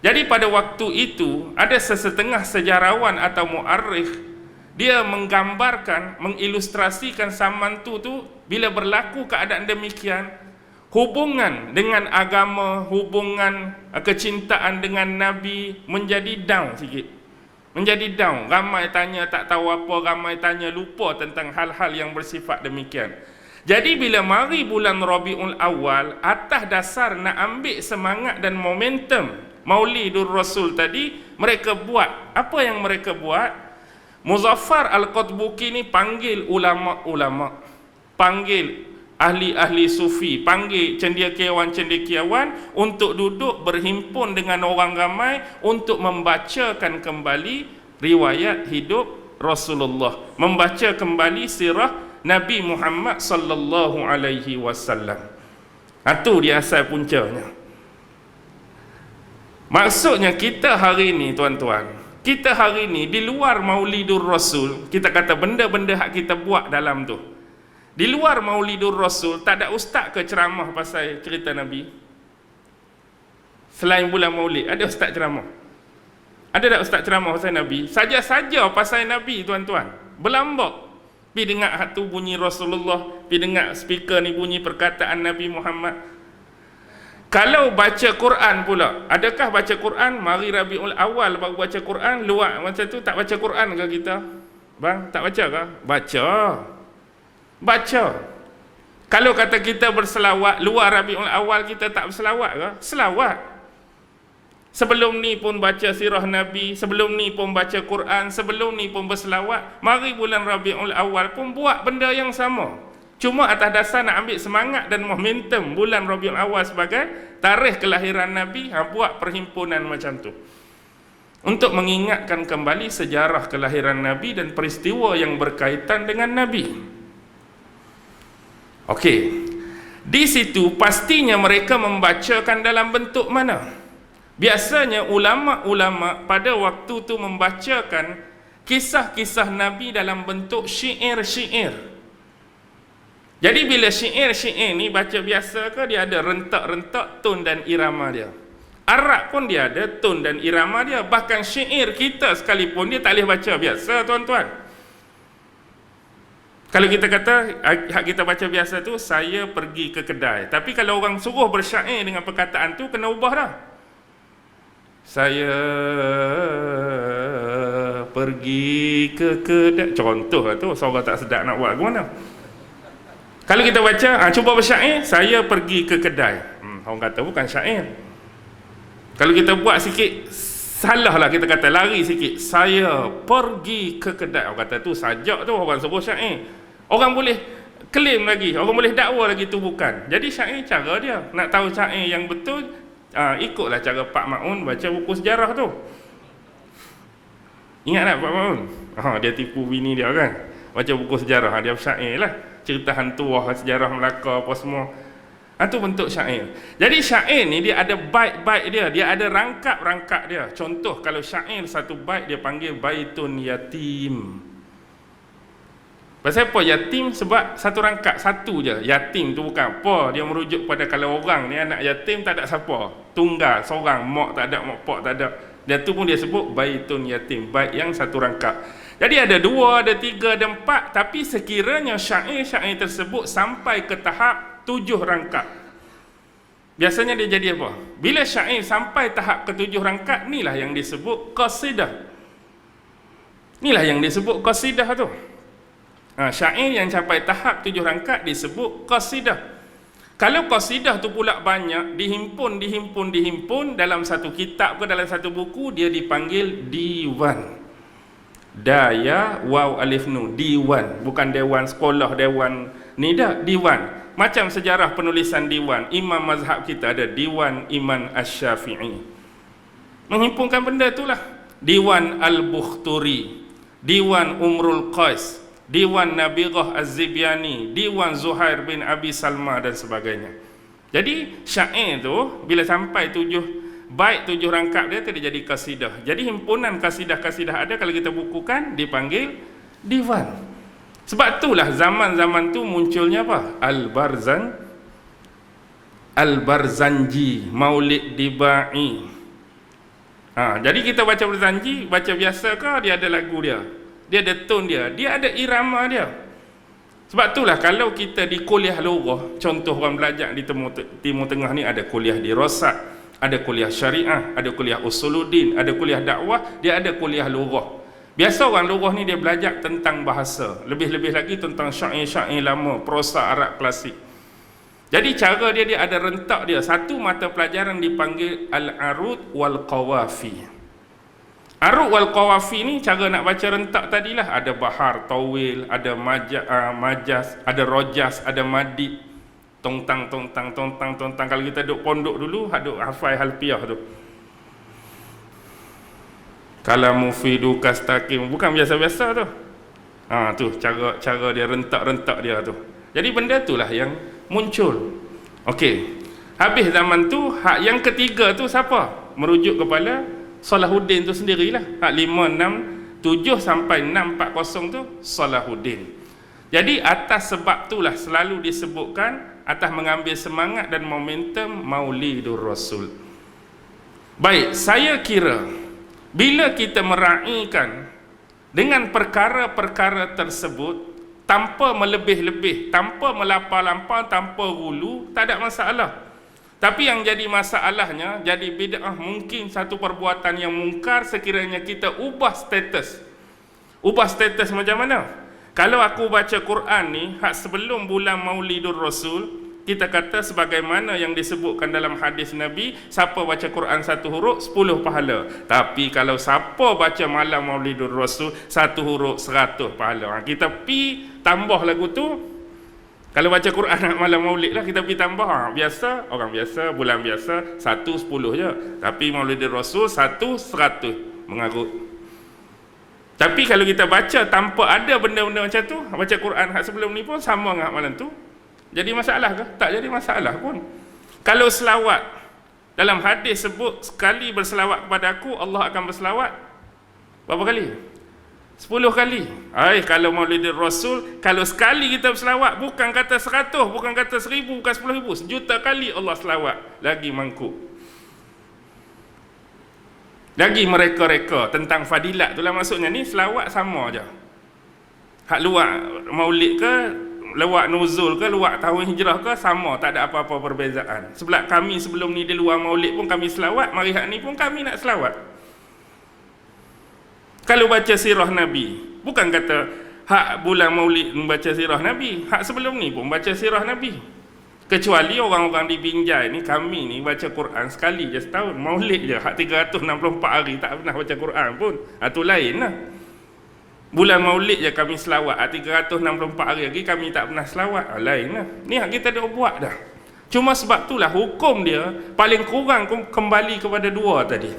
Jadi pada waktu itu ada sesetengah sejarawan atau muarikh, dia menggambarkan, mengilustrasikan zaman tu bila berlaku keadaan demikian, hubungan dengan agama, hubungan kecintaan dengan Nabi menjadi down sikit. Menjadi down. Ramai tanya tak tahu apa, ramai tanya lupa tentang hal-hal yang bersifat demikian. Jadi bila mari bulan Rabiul Awal, atas dasar nak ambil semangat dan momentum Maulidur Rasul tadi, mereka buat apa yang mereka buat? Muzaffar Al-Qutbuki ni panggil ulama-ulama, panggil ahli-ahli sufi, panggil cendekiawan-cendekiawan untuk duduk berhimpun dengan orang ramai untuk membacakan kembali riwayat hidup Rasulullah, membaca kembali sirah Nabi Muhammad sallallahu alaihi wasallam. Itu dia asal puncanya. Maksudnya kita hari ni tuan-tuan, kita hari ni di luar Maulidur Rasul, kita kata benda-benda hak kita buat dalam tu, di luar Maulidur Rasul, tak ada ustaz ke ceramah pasal cerita Nabi? Selain bulan Maulid, ada ustaz ceramah? Ada tak ustaz ceramah pasal Nabi? Saja-saja pasal Nabi tuan-tuan. Berlambak. Pergi dengar hatu bunyi Rasulullah, pergi dengar speaker ni bunyi perkataan Nabi Muhammad. Kalau baca Quran pula, adakah baca Quran mari Rabiul Awal baru baca Quran? Luar macam tu tak baca Quran ke kita? Bang, tak baca ke? Baca. Kalau kata kita berselawat luar Rabiul Awal, kita tak berselawat ke? Selawat. Sebelum ni pun baca sirah Nabi, sebelum ni pun baca Quran, sebelum ni pun berselawat. Mari bulan Rabiul Awal pun buat benda yang sama. Cuma atas dasar nak ambil semangat dan momentum bulan Rabiul Awal sebagai tarikh kelahiran Nabi, buat perhimpunan macam tu untuk mengingatkan kembali sejarah kelahiran Nabi dan peristiwa yang berkaitan dengan Nabi. Okey, di situ pastinya mereka membacakan dalam bentuk mana? Biasanya ulama-ulama pada waktu tu membacakan kisah-kisah Nabi dalam bentuk syair-syair. Jadi bila syair-syair ni baca biasa ke, dia ada rentak-rentak tone dan irama dia. Arab pun dia ada tone dan irama dia. Bahkan syair kita sekalipun dia tak boleh baca biasa tuan-tuan. Kalau kita kata, hak kita baca biasa tu, saya pergi ke kedai. Tapi kalau orang suruh bersyair dengan perkataan tu, kena ubah dah. Saya pergi ke kedai. Contoh lah tu, seorang tak sedap nak buat ke mana. Kalau kita baca, cuba bersyair, saya pergi ke kedai. Orang kata bukan syair. Kalau kita buat sikit, salah lah kita kata, lari sikit. Saya pergi ke kedai. Orang kata tu sajak tu, orang suruh syair. Orang boleh claim lagi, orang boleh dakwa lagi tu bukan. Jadi syair cara dia. Nak tahu syair yang betul, ikutlah cara Pak Ma'un baca buku sejarah tu. Ingat tak Pak Ma'un? Dia tipu bini dia kan. Baca buku sejarah, dia syair lah. Cerita hantuah, sejarah Melaka apa semua. Itu bentuk syair. Jadi syair ni dia ada bait-bait dia, dia ada rangkap-rangkap dia. Contoh kalau syair satu bait dia panggil baitun yatim. Pasal apa yatim? Sebab satu rangkap, satu je. Yatim tu bukan apa, dia merujuk pada kalau orang ni anak yatim tak ada siapa, tunggal, seorang, mak tak ada, mak pak tak ada. Dia tu pun dia sebut baitun yatim, bait yang satu rangkap. Jadi ada dua, ada tiga, ada empat. Tapi sekiranya syair-syair tersebut sampai ke tahap 7 rangkap. Biasanya dia jadi apa? Bila syair sampai tahap ke-7 rangkat, inilah yang disebut qasidah. Inilah yang disebut qasidah tu. Syair yang sampai tahap 7 rangkat disebut qasidah. Kalau qasidah tu pula banyak, dihimpun dalam satu kitab ke dalam satu buku, dia dipanggil diwan. Daya waw alif nun, diwan, bukan dewan sekolah, dewan ni dah, diwan. Macam sejarah penulisan diwan, imam mazhab kita ada Diwan Iman Asy-Syafi'i, menghimpunkan benda itulah. Diwan Al-Bukhturi, Diwan Umrul Qais, Diwan Nabirah Az-Zibyani, Diwan Zuhair bin Abi Salma dan sebagainya. Jadi syair tu bila sampai 7 bait 7 rangkap dia jadi kasidah. Jadi himpunan kasidah-kasidah ada, kalau kita bukukan dipanggil diwan. Sebab itulah zaman-zaman tu munculnya apa? Al-Barzanji, Maulid Dibai. Jadi kita baca Barzanji, baca biasa ke, dia ada lagu dia, dia ada tone dia, dia ada irama dia. Sebab itulah kalau kita di kuliah lughah, contoh orang belajar di Timur Tengah ni, ada kuliah di Rosak, ada kuliah syariah, ada kuliah usuluddin, ada kuliah dakwah, dia ada kuliah lughah. Biasa orang lughah ni dia belajar tentang bahasa, lebih-lebih lagi tentang syair-syair lama, prosa Arab klasik. Jadi cara dia ada rentak dia. Satu mata pelajaran dipanggil Al-Arud wal Qawafi. Arud wal Qawafi ni cara nak baca rentak tadilah, ada bahar, tawil, ada majas, ada rojas, ada madid, tongtang. Kalau kita duduk pondok dulu, duduk hafal halpiah tu. Kalau mufidu kastakim, bukan biasa-biasa tu. Tu cara dia rentak-rentak dia tu. Jadi benda itulah yang muncul. Okey. Habis zaman tu, hak yang ketiga tu siapa? Merujuk kepada Salahuddin tu sendirilah. Hak 567 sampai 640 tu Salahuddin. Jadi atas sebab itulah selalu disebutkan atas mengambil semangat dan momentum Maulidur Rasul. Baik, saya kira bila kita meraihkan dengan perkara-perkara tersebut tanpa melebih-lebih, tanpa melampau-lampau, tanpa hulu, tak ada masalah. Tapi yang jadi masalahnya, jadi bid'ah mungkin satu perbuatan yang mungkar sekiranya kita ubah status. Ubah status macam mana? Kalau aku baca Quran ni, hak sebelum bulan Maulidur Rasul, kita kata sebagaimana yang disebutkan dalam hadis Nabi, siapa baca Quran 1 huruf 10 pahala. Tapi kalau siapa baca malam Maulidur Rasul 1 huruf 100 pahala. Kita pi tambah lagu tu. Kalau baca Quran malam Maulid lah, kita pi tambah. Biasa, orang biasa, bulan biasa 1 10 je. Tapi Maulidur Rasul 1 100 mengarut. Tapi kalau kita baca tanpa ada benda-benda macam tu, baca Quran hak sebelum ni pun sama dengan malam tu. Jadi masalah ke? Tak jadi masalah pun. Kalau selawat, dalam hadis sebut sekali berselawat kepada aku, Allah akan berselawat berapa kali? 10 kali. Kalau Maulidur Rasul, kalau sekali kita berselawat, bukan kata 100, bukan kata 1000, bukan 10,000, sejuta kali Allah selawat, lagi mangkuk. Lagi mereka-reka tentang fadilat itulah maksudnya. Ni selawat sama aja. Hak luar Maulid ke, lewat nuzul ke, lewat tahun hijrah ke, sama, tak ada apa-apa perbezaan. Sebab kami sebelum ni di luar Maulid pun kami selawat, mari hak ni pun kami nak selawat. Kalau baca sirah Nabi, bukan kata hak bulan Maulid membaca sirah Nabi, hak sebelum ni pun baca sirah Nabi. Kecuali orang-orang di Binjai ni, kami ni baca Quran sekali je setahun, Maulid je, hak 364 hari tak pernah baca Quran pun. Itu lain lah. Bulan Maulid je kami selawat, 364 hari lagi kami tak pernah selawat, lain lah. Ni hak kita dah buat dah. Cuma sebab itulah hukum dia paling kurang kembali kepada dua tadi.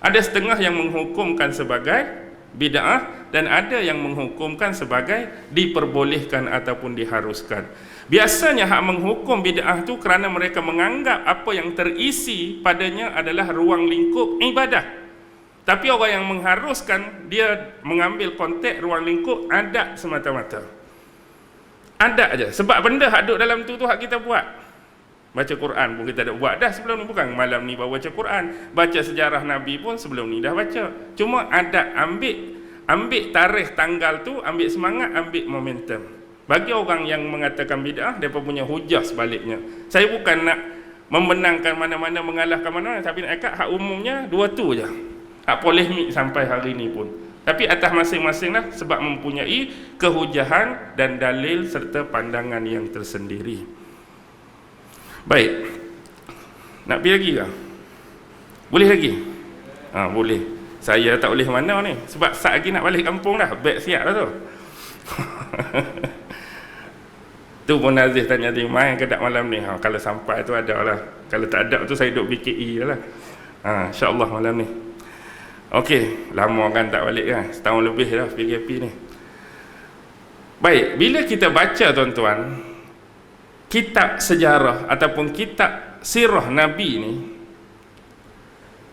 Ada setengah yang menghukumkan sebagai bid'ah dan ada yang menghukumkan sebagai diperbolehkan ataupun diharuskan. Biasanya hak menghukum bid'ah tu kerana mereka menganggap apa yang terisi padanya adalah ruang lingkup ibadah. Tapi orang yang mengharuskan, dia mengambil konteks ruang lingkup adat semata-mata. Adat aja. Sebab benda hak duduk dalam tu hak kita buat. Baca Quran pun kita dah buat dah sebelum ni, bukan malam ni baru baca Quran. Baca sejarah Nabi pun sebelum ni dah baca. Cuma adat, ambil tarikh tanggal tu, ambil semangat, ambil momentum. Bagi orang yang mengatakan bid'ah, mereka punya hujah sebaliknya. Saya bukan nak Memenangkan mana-mana, mengalahkan mana-mana. Tapi nak cakap hak umumnya dua tu je. Hak polemik sampai hari ni pun. Tapi atas masing-masing lah, sebab mempunyai kehujahan dan dalil serta pandangan yang tersendiri. Baik. Nak pergi lagi ke? Boleh lagi? Boleh. Saya tak boleh mana ni, sebab saat lagi nak balik kampung dah. Beg siap dah tu. Tu pun Nazif tanya dia, main ke tak malam ni? Kalau sampai tu ada lah. Kalau tak ada tu saya duduk BKE lah. InsyaAllah malam ni. Okey, lama kan tak balik kan? Setahun lebih dah PKP ni. Baik, bila kita baca tuan-tuan kitab sejarah ataupun kitab sirah Nabi ni,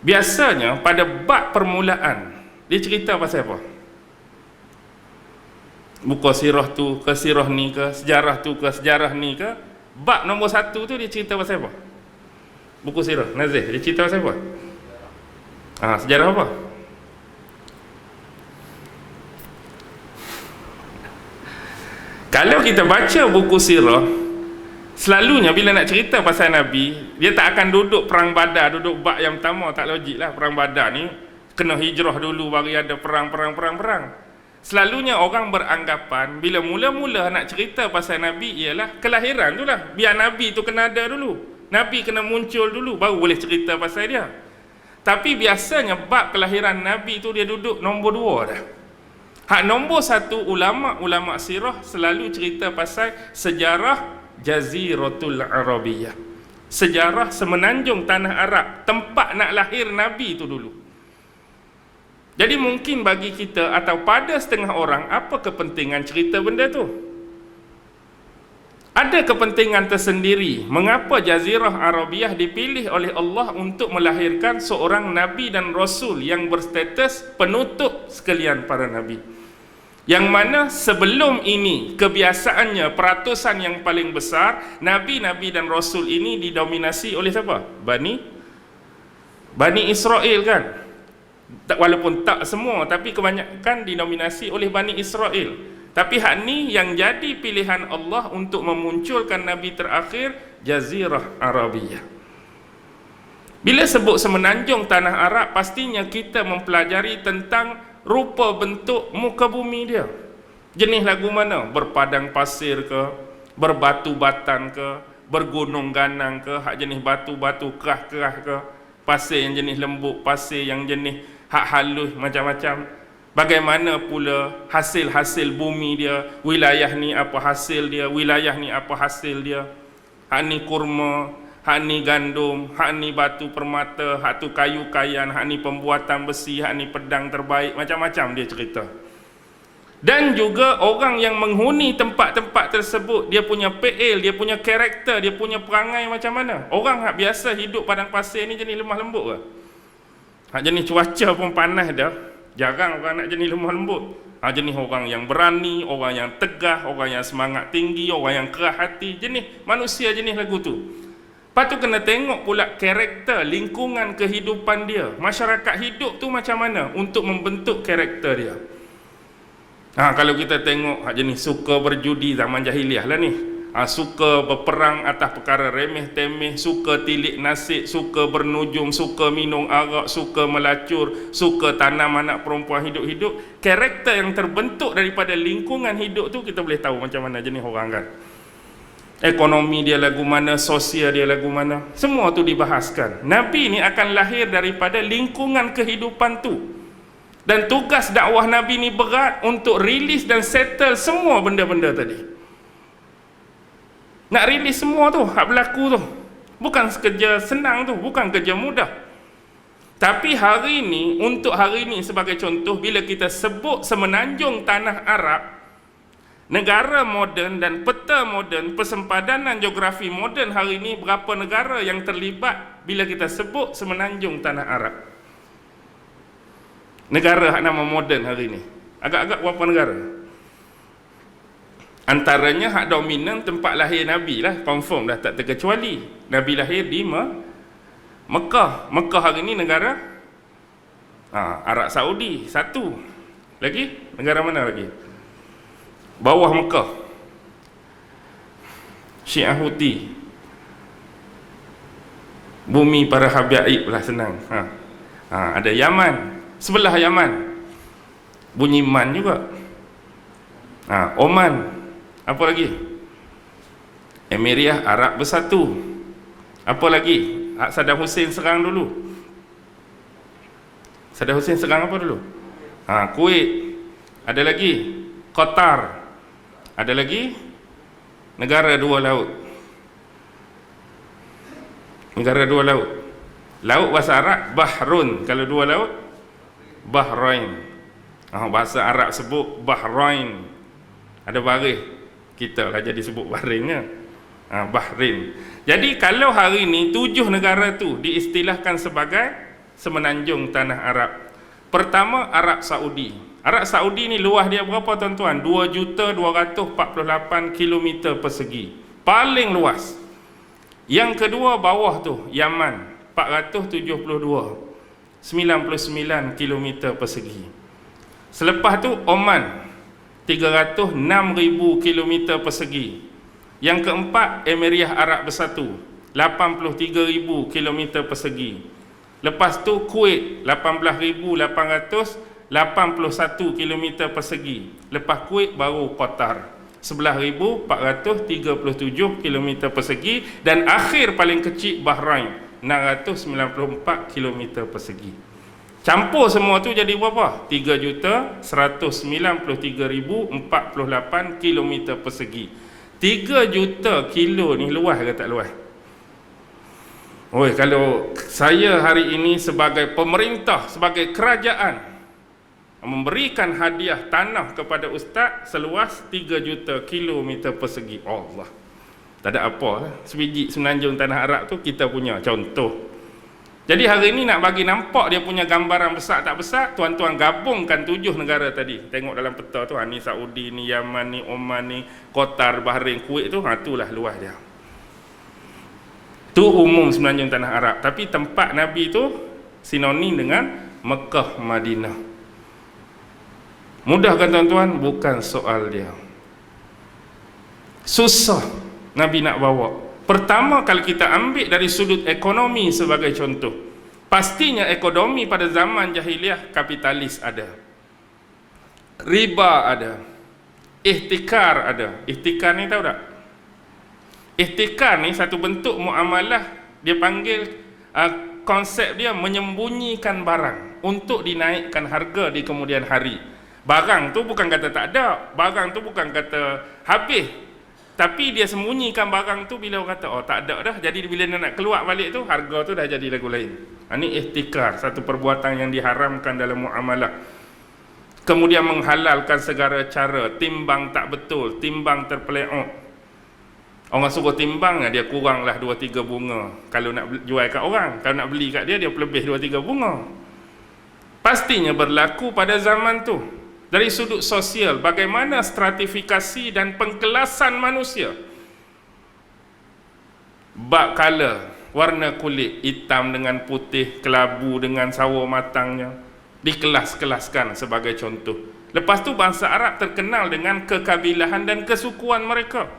biasanya pada bab permulaan dia cerita pasal apa? Buku sirah tu ke sirah ni ke, sejarah tu ke sejarah ni ke, bab nombor 1 tu dia cerita pasal apa? Buku sirah Nazih dia cerita pasal apa? Sejarah apa? Kalau kita baca buku sirah, selalunya bila nak cerita pasal Nabi, dia tak akan duduk perang Badar, duduk bab yang pertama. Tak logik lah. Perang Badar ni kena hijrah dulu baru ada perang. Selalunya orang beranggapan bila mula-mula nak cerita pasal Nabi ialah kelahiran tu lah. Biar Nabi tu kena ada dulu, Nabi kena muncul dulu, baru boleh cerita pasal dia. Tapi biasanya bab kelahiran Nabi tu dia duduk nombor 2 dah. Hak nombor 1, ulama' sirah selalu cerita pasal sejarah Jaziratul Arabiyah, sejarah semenanjung tanah Arab, tempat nak lahir Nabi tu dulu. Jadi mungkin bagi kita atau pada setengah orang, apa kepentingan cerita benda tu? Ada kepentingan tersendiri. Mengapa Jazirah Arabiyah dipilih oleh Allah untuk melahirkan seorang Nabi dan Rasul yang berstatus penutup sekalian para Nabi, yang mana sebelum ini kebiasaannya peratusan yang paling besar Nabi-Nabi dan Rasul ini didominasi oleh siapa? Bani Israel kan? Walaupun tak semua, tapi kebanyakan dinominasi oleh Bani Israel. Tapi hak ni yang jadi pilihan Allah untuk memunculkan Nabi terakhir, Jazirah Arabiyah. Bila sebut semenanjung tanah Arab, pastinya kita mempelajari tentang rupa bentuk muka bumi dia. Jenis lagu mana? Berpadang pasir ke, berbatu batan ke, bergunung ganang ke, hak jenis batu-batu kerah-kerah ke, pasir yang jenis lembut, pasir yang jenis hak halus, macam-macam. Bagaimana pula hasil-hasil bumi dia, wilayah ni apa hasil dia, wilayah ni apa hasil dia. Hak ni kurma, hak ni gandum, hak ni batu permata, hak tu kayu kayan, hak ni pembuatan besi, hak ni pedang terbaik, macam-macam dia cerita. Dan juga orang yang menghuni tempat-tempat tersebut, dia punya PL, dia punya karakter, dia punya perangai macam mana. Orang hak biasa hidup padang pasir ni jenis lemah lembut ke? Hak jenis cuaca pun panas dah, jarang orang nak jenis lemah lembut. Jenis orang yang berani, orang yang tegah, orang yang semangat tinggi, orang yang keras hati, jenis manusia jenis lagu tu. Lepas tu kena tengok pula karakter, lingkungan kehidupan dia, masyarakat hidup tu macam mana untuk membentuk karakter dia. Kalau kita tengok hak jenis suka berjudi zaman jahiliah lah ni, suka berperang atas perkara remeh temeh, suka tilik nasib, suka bernujum, suka minum arak, suka melacur, suka tanam anak perempuan hidup-hidup. Karakter yang terbentuk daripada lingkungan hidup tu, kita boleh tahu macam mana jenis orang kan. Ekonomi dia lagu mana, sosial dia lagu mana, semua tu dibahaskan. Nabi ni akan lahir daripada lingkungan kehidupan tu. Dan tugas dakwah Nabi ni berat untuk rilis dan settle semua benda-benda tadi. Nak rilis semua tu, hak berlaku tu, bukan sekerja senang tu, bukan kerja mudah. Tapi hari ni, untuk hari ni sebagai contoh, bila kita sebut semenanjung tanah Arab, negara moden dan peta moden, persempadanan geografi moden hari ni, berapa negara yang terlibat bila kita sebut semenanjung tanah Arab? Negara hak nama moden hari ni, agak-agak berapa negara? Antaranya hak dominan tempat lahir Nabi lah, confirm dah tak terkecuali. Nabi lahir di Mekah. Mekah hari ni negara Arab Saudi, satu. Lagi? Negara mana lagi? Bawah Mekah, Syiah Houthi. Bumi para habaib lah, senang. Ada Yaman, sebelah Yaman bunyi Man juga. Oman, apa lagi? Emiriah Arab Bersatu, apa lagi? Saddam Hussein serang dulu. Saddam Hussein serang apa dulu? Kuwait. Ada lagi Qatar. Ada lagi negara dua laut. Negara dua laut. Laut bahasa Arab Bahrun. Kalau dua laut Bahrain. Bahasa Arab sebut Bahrain. Ada Bahrain. Kita lah jadi sebut Bahrainnya. Bahrain. Jadi kalau hari ni 7 negara tu diistilahkan sebagai semenanjung tanah Arab. Pertama, Arab Saudi. Arab Saudi ni luas dia berapa tuan-tuan? 2,248 km persegi. Paling luas. Yang kedua bawah tu Yaman, 472, 99 km persegi. Selepas tu Oman, 306,000 km persegi. Yang keempat Emiriah Arab Bersatu, 83,000 km persegi. Lepas tu Kuwait, 18,881 km persegi. Lepas Kuwait baru Qatar, 11,437 km persegi. Dan akhir paling kecil Bahrain, 694 km persegi. Campur semua tu jadi berapa? 3,193,048 km persegi. 3 juta kilo ni luas ke tak luas? Kalau saya hari ini sebagai pemerintah, sebagai kerajaan, memberikan hadiah tanah kepada ustaz seluas 3 juta kilometer persegi, Allah, tak ada apa. Sebiji semenanjung tanah Arab tu kita punya contoh. Jadi hari ini nak bagi nampak dia punya gambaran besar tak besar, tuan-tuan gabungkan 7 negara tadi. Tengok dalam peta tu, ni Saudi, ni Yaman, ni Oman, ni Qatar, Bahrain, Kuwait tu, itulah luas dia. Tu umum semenanjung tanah Arab. Tapi tempat Nabi tu sinonim dengan Mekah, Madinah. Mudah kan tuan-tuan? Bukan soal dia. Susah Nabi nak bawa. Pertama, kalau kita ambil dari sudut ekonomi sebagai contoh, pastinya ekonomi pada zaman jahiliah kapitalis ada, riba ada, ihtikar ada. Ihtikar ni tahu tak? Ihtikar ni satu bentuk muamalah, dia panggil konsep dia menyembunyikan barang untuk dinaikkan harga di kemudian hari. Barang tu bukan kata tak ada, barang tu bukan kata habis, tapi dia sembunyikan barang tu. Bila orang kata tak ada dah, jadi bila dia nak keluar balik tu, harga tu dah jadi lagu lain. Ini ihtikar, satu perbuatan yang diharamkan dalam muamalah. Kemudian menghalalkan segala cara, timbang tak betul, timbang terpeleok. Orang suruh timbang, dia kuranglah 2-3 bunga kalau nak jual kat orang. Kalau nak beli kat dia, dia lebih 2-3 bunga. Pastinya berlaku pada zaman tu. Dari sudut sosial, bagaimana stratifikasi dan pengkelasan manusia. Bab color, warna kulit, hitam dengan putih, kelabu dengan sawo matangnya, dikelas-kelaskan sebagai contoh. Lepas tu bangsa Arab terkenal dengan kekabilahan dan kesukuan mereka.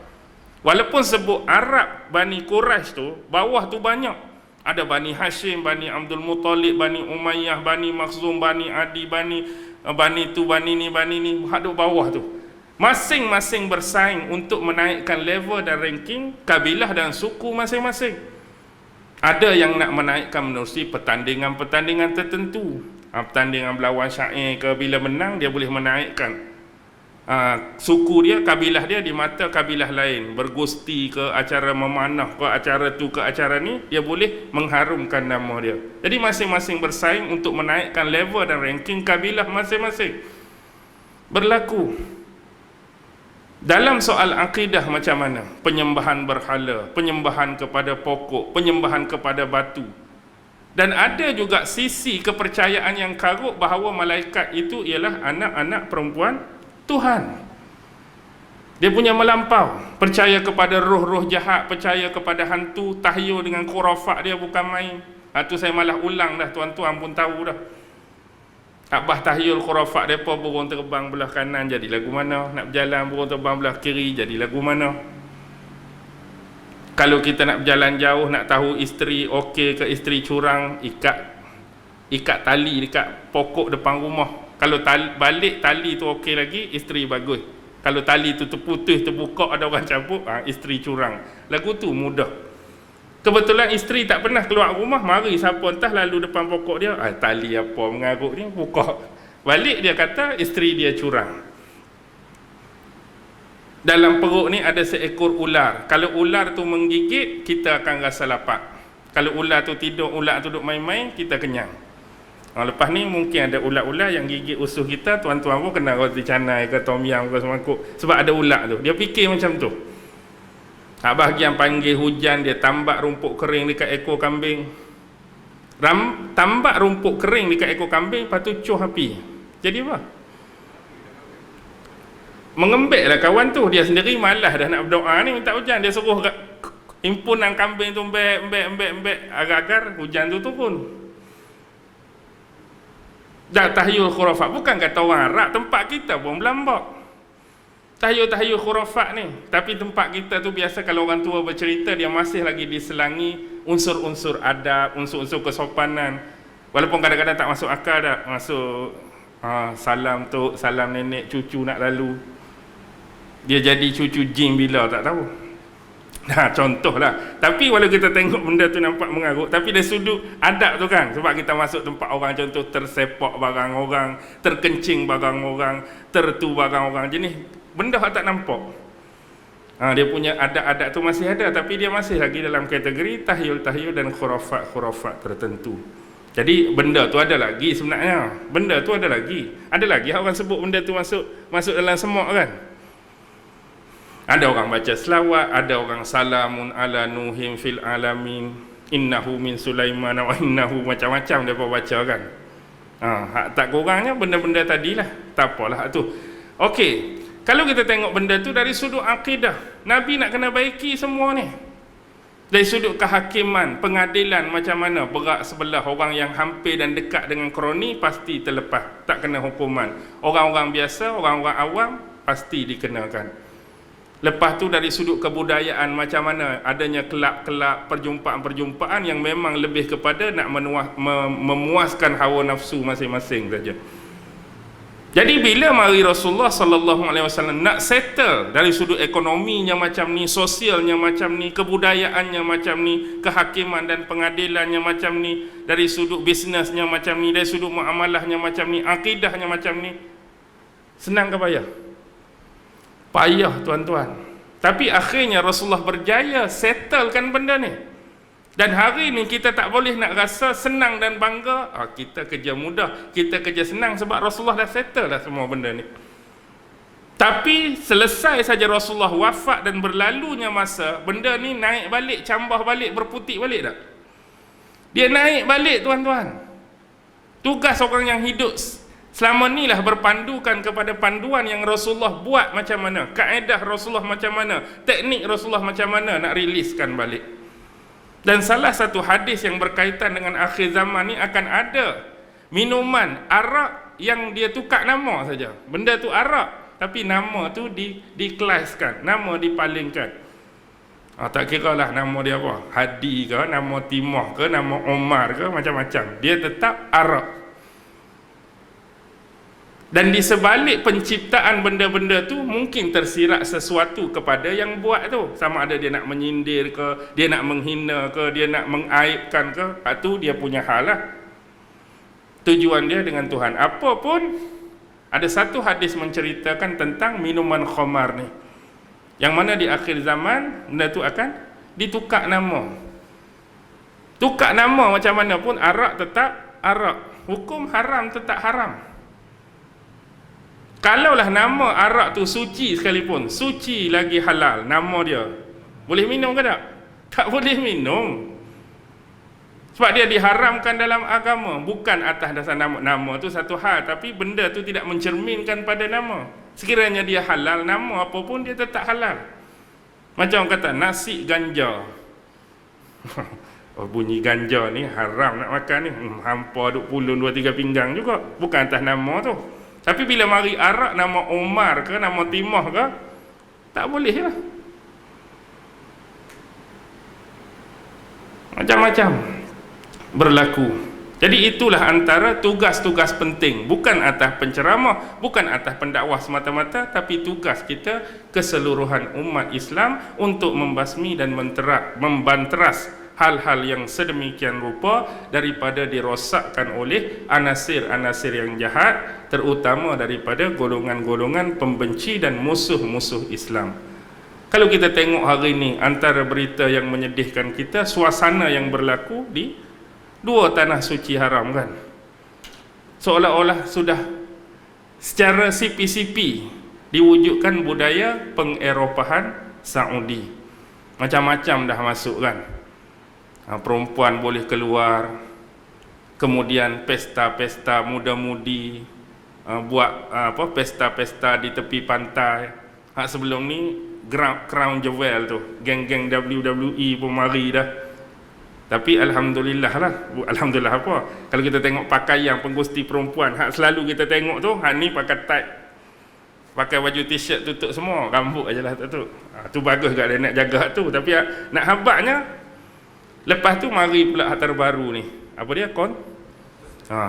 Walaupun sebut Arab, Bani Quraisy tu, bawah tu banyak. Ada Bani Hashim, Bani Abdul Muttalib, Bani Umayyah, Bani Makhzum, Bani Adi, Bani tu, Bani ni, hadut bawah tu. Masing-masing bersaing untuk menaikkan level dan ranking kabilah dan suku masing-masing. Ada yang nak menaikkan menerusi pertandingan-pertandingan tertentu. Pertandingan berlawan syair ke, bila menang dia boleh menaikkan suku dia, kabilah dia di mata kabilah lain. Bergusti ke, acara memanah ke, acara tu ke, acara ni, dia boleh mengharumkan nama dia. Jadi masing-masing bersaing untuk menaikkan level dan ranking kabilah masing-masing. Berlaku dalam soal akidah macam mana? Penyembahan berhala, penyembahan kepada pokok, penyembahan kepada batu. Dan ada juga sisi kepercayaan yang karut bahawa malaikat itu ialah anak-anak perempuan Tuhan. Dia punya melampau, percaya kepada roh-roh jahat, percaya kepada hantu, tahyul dengan khurafat dia bukan main. Tu saya malah ulang dah, tuan-tuan pun tahu dah. Abah tahyul khurafat depa, burung terbang belah kanan jadi lagu mana, nak berjalan burung terbang belah kiri jadi lagu mana. Kalau kita nak berjalan jauh, nak tahu isteri okey ke isteri curang, ikat tali dekat pokok depan rumah. Kalau balik tali tu okey lagi, isteri bagus. Kalau tali tu terputus, terbuka, ada orang cabut, isteri curang. Lagu tu mudah. Kebetulan isteri tak pernah keluar rumah, mari siapa entah lalu depan pokok dia, tali apa mengarut ni, buka. Balik dia kata isteri dia curang. Dalam perut ni ada seekor ular. Kalau ular tu menggigit, kita akan rasa lapar. Kalau ular tu tidur, ular tu duduk main-main, kita kenyang. Lepas ni mungkin ada ular-ular yang gigit usus kita, tuan-tuan pun kena roti canai ke tom yam ke semangkuk. Sebab ada ular tu. Dia fikir macam tu. Bahagian panggil hujan, dia tambak rumput kering dekat ekor kambing. Tambak rumput kering dekat ekor kambing, lepas tu cuh api. Jadi apa? Mengembeklah kawan tu. Dia sendiri malas dah nak berdoa ni minta hujan. Dia suruh himpunan kambing tu embek agar-agar hujan tu turun. Dah tahyul khurafat. Bukan kata orang Arab, tempat kita pun berlambak tahyul khurafat ni. Tapi tempat kita tu biasa kalau orang tua bercerita, dia masih lagi diselangi unsur-unsur adab, unsur-unsur kesopanan. Walaupun kadang-kadang tak masuk akal dah. Masuk salam tok, salam nenek, cucu nak lalu. Dia jadi cucu jin bila tak tahu. Contohlah. Tapi walau kita tengok benda tu nampak mengarut, tapi dari sudut adab tu kan, sebab kita masuk tempat orang, contoh tersepak barang orang, terkencing barang orang, tertu barang orang, jenis benda tak nampak. Dia punya adab-adab tu masih ada, tapi dia masih lagi dalam kategori tahyul-tahyul dan khurafat-khurafat tertentu. Jadi benda tu ada lagi sebenarnya. Benda tu ada lagi. Ada lagi orang sebut benda tu masuk dalam semak kan. Ada orang baca selawat, ada orang salamun ala nuhim fil alamin, innahu min Sulaiman wa innahu, macam-macam mereka baca kan. Tak kurangnya benda-benda tadilah. Tak apalah tu. Okey, kalau kita tengok benda tu dari sudut akidah, Nabi nak kena baiki semua ni. Dari sudut kehakiman, pengadilan macam mana, berak sebelah orang yang hampir dan dekat dengan kroni pasti terlepas, tak kena hukuman. Orang-orang biasa, orang-orang awam pasti dikenakan. Lepas tu dari sudut kebudayaan macam mana, adanya kelab-kelab, perjumpaan-perjumpaan yang memang lebih kepada nak memuaskan hawa nafsu masing-masing saja. Jadi bila mari Rasulullah sallallahu alaihi wasallam nak settle dari sudut ekonominya macam ni, sosialnya macam ni, kebudayaannya macam ni, kehakiman dan pengadilannya macam ni, dari sudut bisnesnya macam ni, dari sudut muamalahnya macam ni, akidahnya macam ni, senang ke payah? Payah tuan-tuan. Tapi akhirnya Rasulullah berjaya settlekan benda ni. Dan hari ni kita tak boleh nak rasa senang dan bangga, kita kerja mudah, kita kerja senang, sebab Rasulullah dah settle dah semua benda ni. Tapi selesai saja Rasulullah wafat dan berlalunya masa, benda ni naik balik, cambah balik, berputik balik tak? Dia naik balik tuan-tuan. Tugas orang yang hidup selama ni lah berpandukan kepada panduan yang Rasulullah buat macam mana, kaedah Rasulullah macam mana, teknik Rasulullah macam mana nak riliskan balik. Dan salah satu hadis yang berkaitan dengan akhir zaman ni, akan ada minuman arak yang dia tukar nama saja. Benda tu arak, tapi nama tu dikelaskan, nama dipalingkan. Tak kira lah nama dia apa, Hadi ke, nama Timah ke, nama Omar ke, macam-macam, dia tetap arak. Dan di sebalik penciptaan benda-benda tu mungkin tersirat sesuatu kepada yang buat tu. Sama ada dia nak menyindir ke, dia nak menghina ke, dia nak mengaibkan ke, itu dia punya hal lah. Tujuan dia dengan Tuhan. Apapun, ada satu hadis menceritakan tentang minuman khamar ni, yang mana di akhir zaman benda tu akan ditukar nama. Tukar nama macam mana pun, arak tetap arak, hukum haram tetap haram. Kalaulah nama arak tu suci sekalipun, suci lagi halal nama dia, boleh minum ke tak? Tak boleh minum. Sebab dia diharamkan dalam agama. Bukan atas dasar nama tu satu hal, tapi benda tu tidak mencerminkan pada nama. Sekiranya dia halal, nama apa pun dia tetap halal. Macam kata nasi ganja. Bunyi ganja ni haram nak makan ni, hampa duk pulun 2-3 pinggang juga, bukan atas nama tu. Tapi bila mari arak, nama Omar ke, nama Timah ke, tak boleh lah. Macam-macam berlaku. Jadi itulah antara tugas-tugas penting, bukan atas penceramah, bukan atas pendakwah semata-mata, tapi tugas kita keseluruhan umat Islam untuk membasmi dan membanteras hal-hal yang sedemikian rupa daripada dirosakkan oleh anasir-anasir yang jahat, terutama daripada golongan-golongan pembenci dan musuh-musuh Islam. Kalau kita tengok hari ini, antara berita yang menyedihkan kita, suasana yang berlaku di dua tanah suci haram kan, seolah-olah sudah secara sipi-sipi diwujudkan budaya pengeropahan Saudi. Macam-macam dah masuk kan. Perempuan boleh keluar, kemudian pesta-pesta muda-mudi, buat pesta-pesta di tepi pantai. Sebelum ni Crown Jewel tu, geng-geng WWE pun mari dah. Tapi alhamdulillah lah. Alhamdulillah apa? Kalau kita tengok pakaian penggusti perempuan, selalu kita tengok tu, ni pakai tight, pakai baju t-shirt tutup semua, rambut aja lah tutup. Tu bagus kat dia nak jaga tu. Tapi nak habaknya, lepas tu mari pula terbaru ni. Apa dia?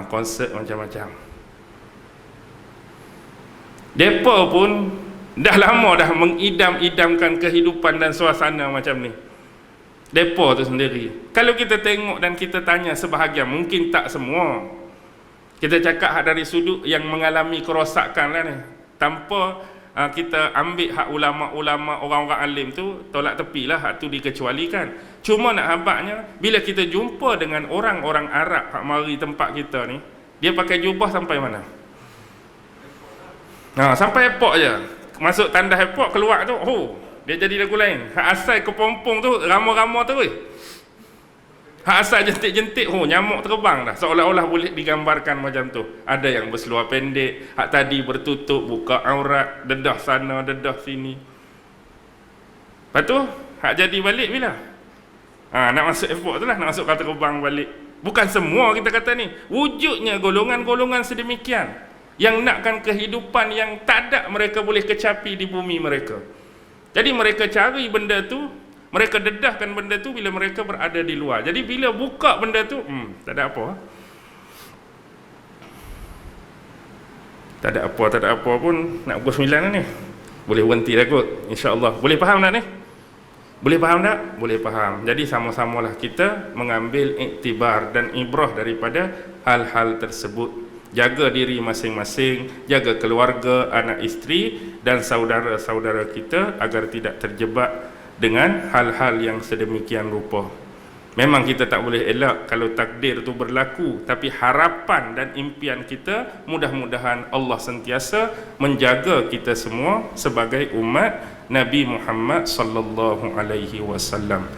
Konsert macam-macam. Depa pun dah lama dah mengidam-idamkan kehidupan dan suasana macam ni. Depa tu sendiri. Kalau kita tengok dan kita tanya sebahagian, mungkin tak semua. Kita cakap dari sudut yang mengalami kerosakan lah ni. Tanpa kita ambil hak ulama-ulama, orang-orang alim tu, tolak tepi lah, hak tu dikecualikan. Cuma nak habaknya, bila kita jumpa dengan orang-orang Arab hak mari tempat kita ni, dia pakai jubah sampai mana? Sampai airport je. Masuk tanda airport, keluar tu, dia jadi lagu lain. Hak asal kepompong tu rama-rama tu hak asal jentik-jentik, nyamuk terbang dah. Seolah-olah boleh digambarkan macam tu. Ada yang berseluar pendek, hak tadi bertutup, buka aurat, dedah sana, dedah sini. Lepas tu hak jadi balik bila? Nak masuk airport tu lah, nak masuk kapal terbang balik. Bukan semua kita kata ni. Wujudnya golongan-golongan sedemikian yang nakkan kehidupan yang tak ada mereka boleh kecapi di bumi mereka. Jadi mereka cari benda tu, mereka dedahkan benda tu bila mereka berada di luar. Jadi bila buka benda tu, tak ada apa. Tak ada apa pun, nak pukul 9 dah ni. Boleh berhenti dah kot, insya-Allah. Boleh faham tak ni? Boleh faham tak? Boleh faham. Jadi sama-samalah kita mengambil iktibar dan ibrah daripada hal-hal tersebut. Jaga diri masing-masing, jaga keluarga, anak isteri dan saudara-saudara kita agar tidak terjebak dengan hal-hal yang sedemikian rupa. Memang kita tak boleh elak kalau takdir itu berlaku, tapi harapan dan impian kita mudah-mudahan Allah sentiasa menjaga kita semua sebagai umat Nabi Muhammad sallallahu alaihi wasallam.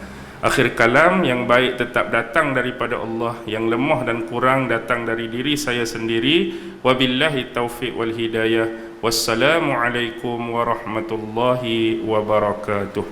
Akhir kalam, yang baik tetap datang daripada Allah, yang lemah dan kurang datang dari diri saya sendiri. Wabillahi taufiq wal hidayah. Wassalamualaikum warahmatullahi wabarakatuh.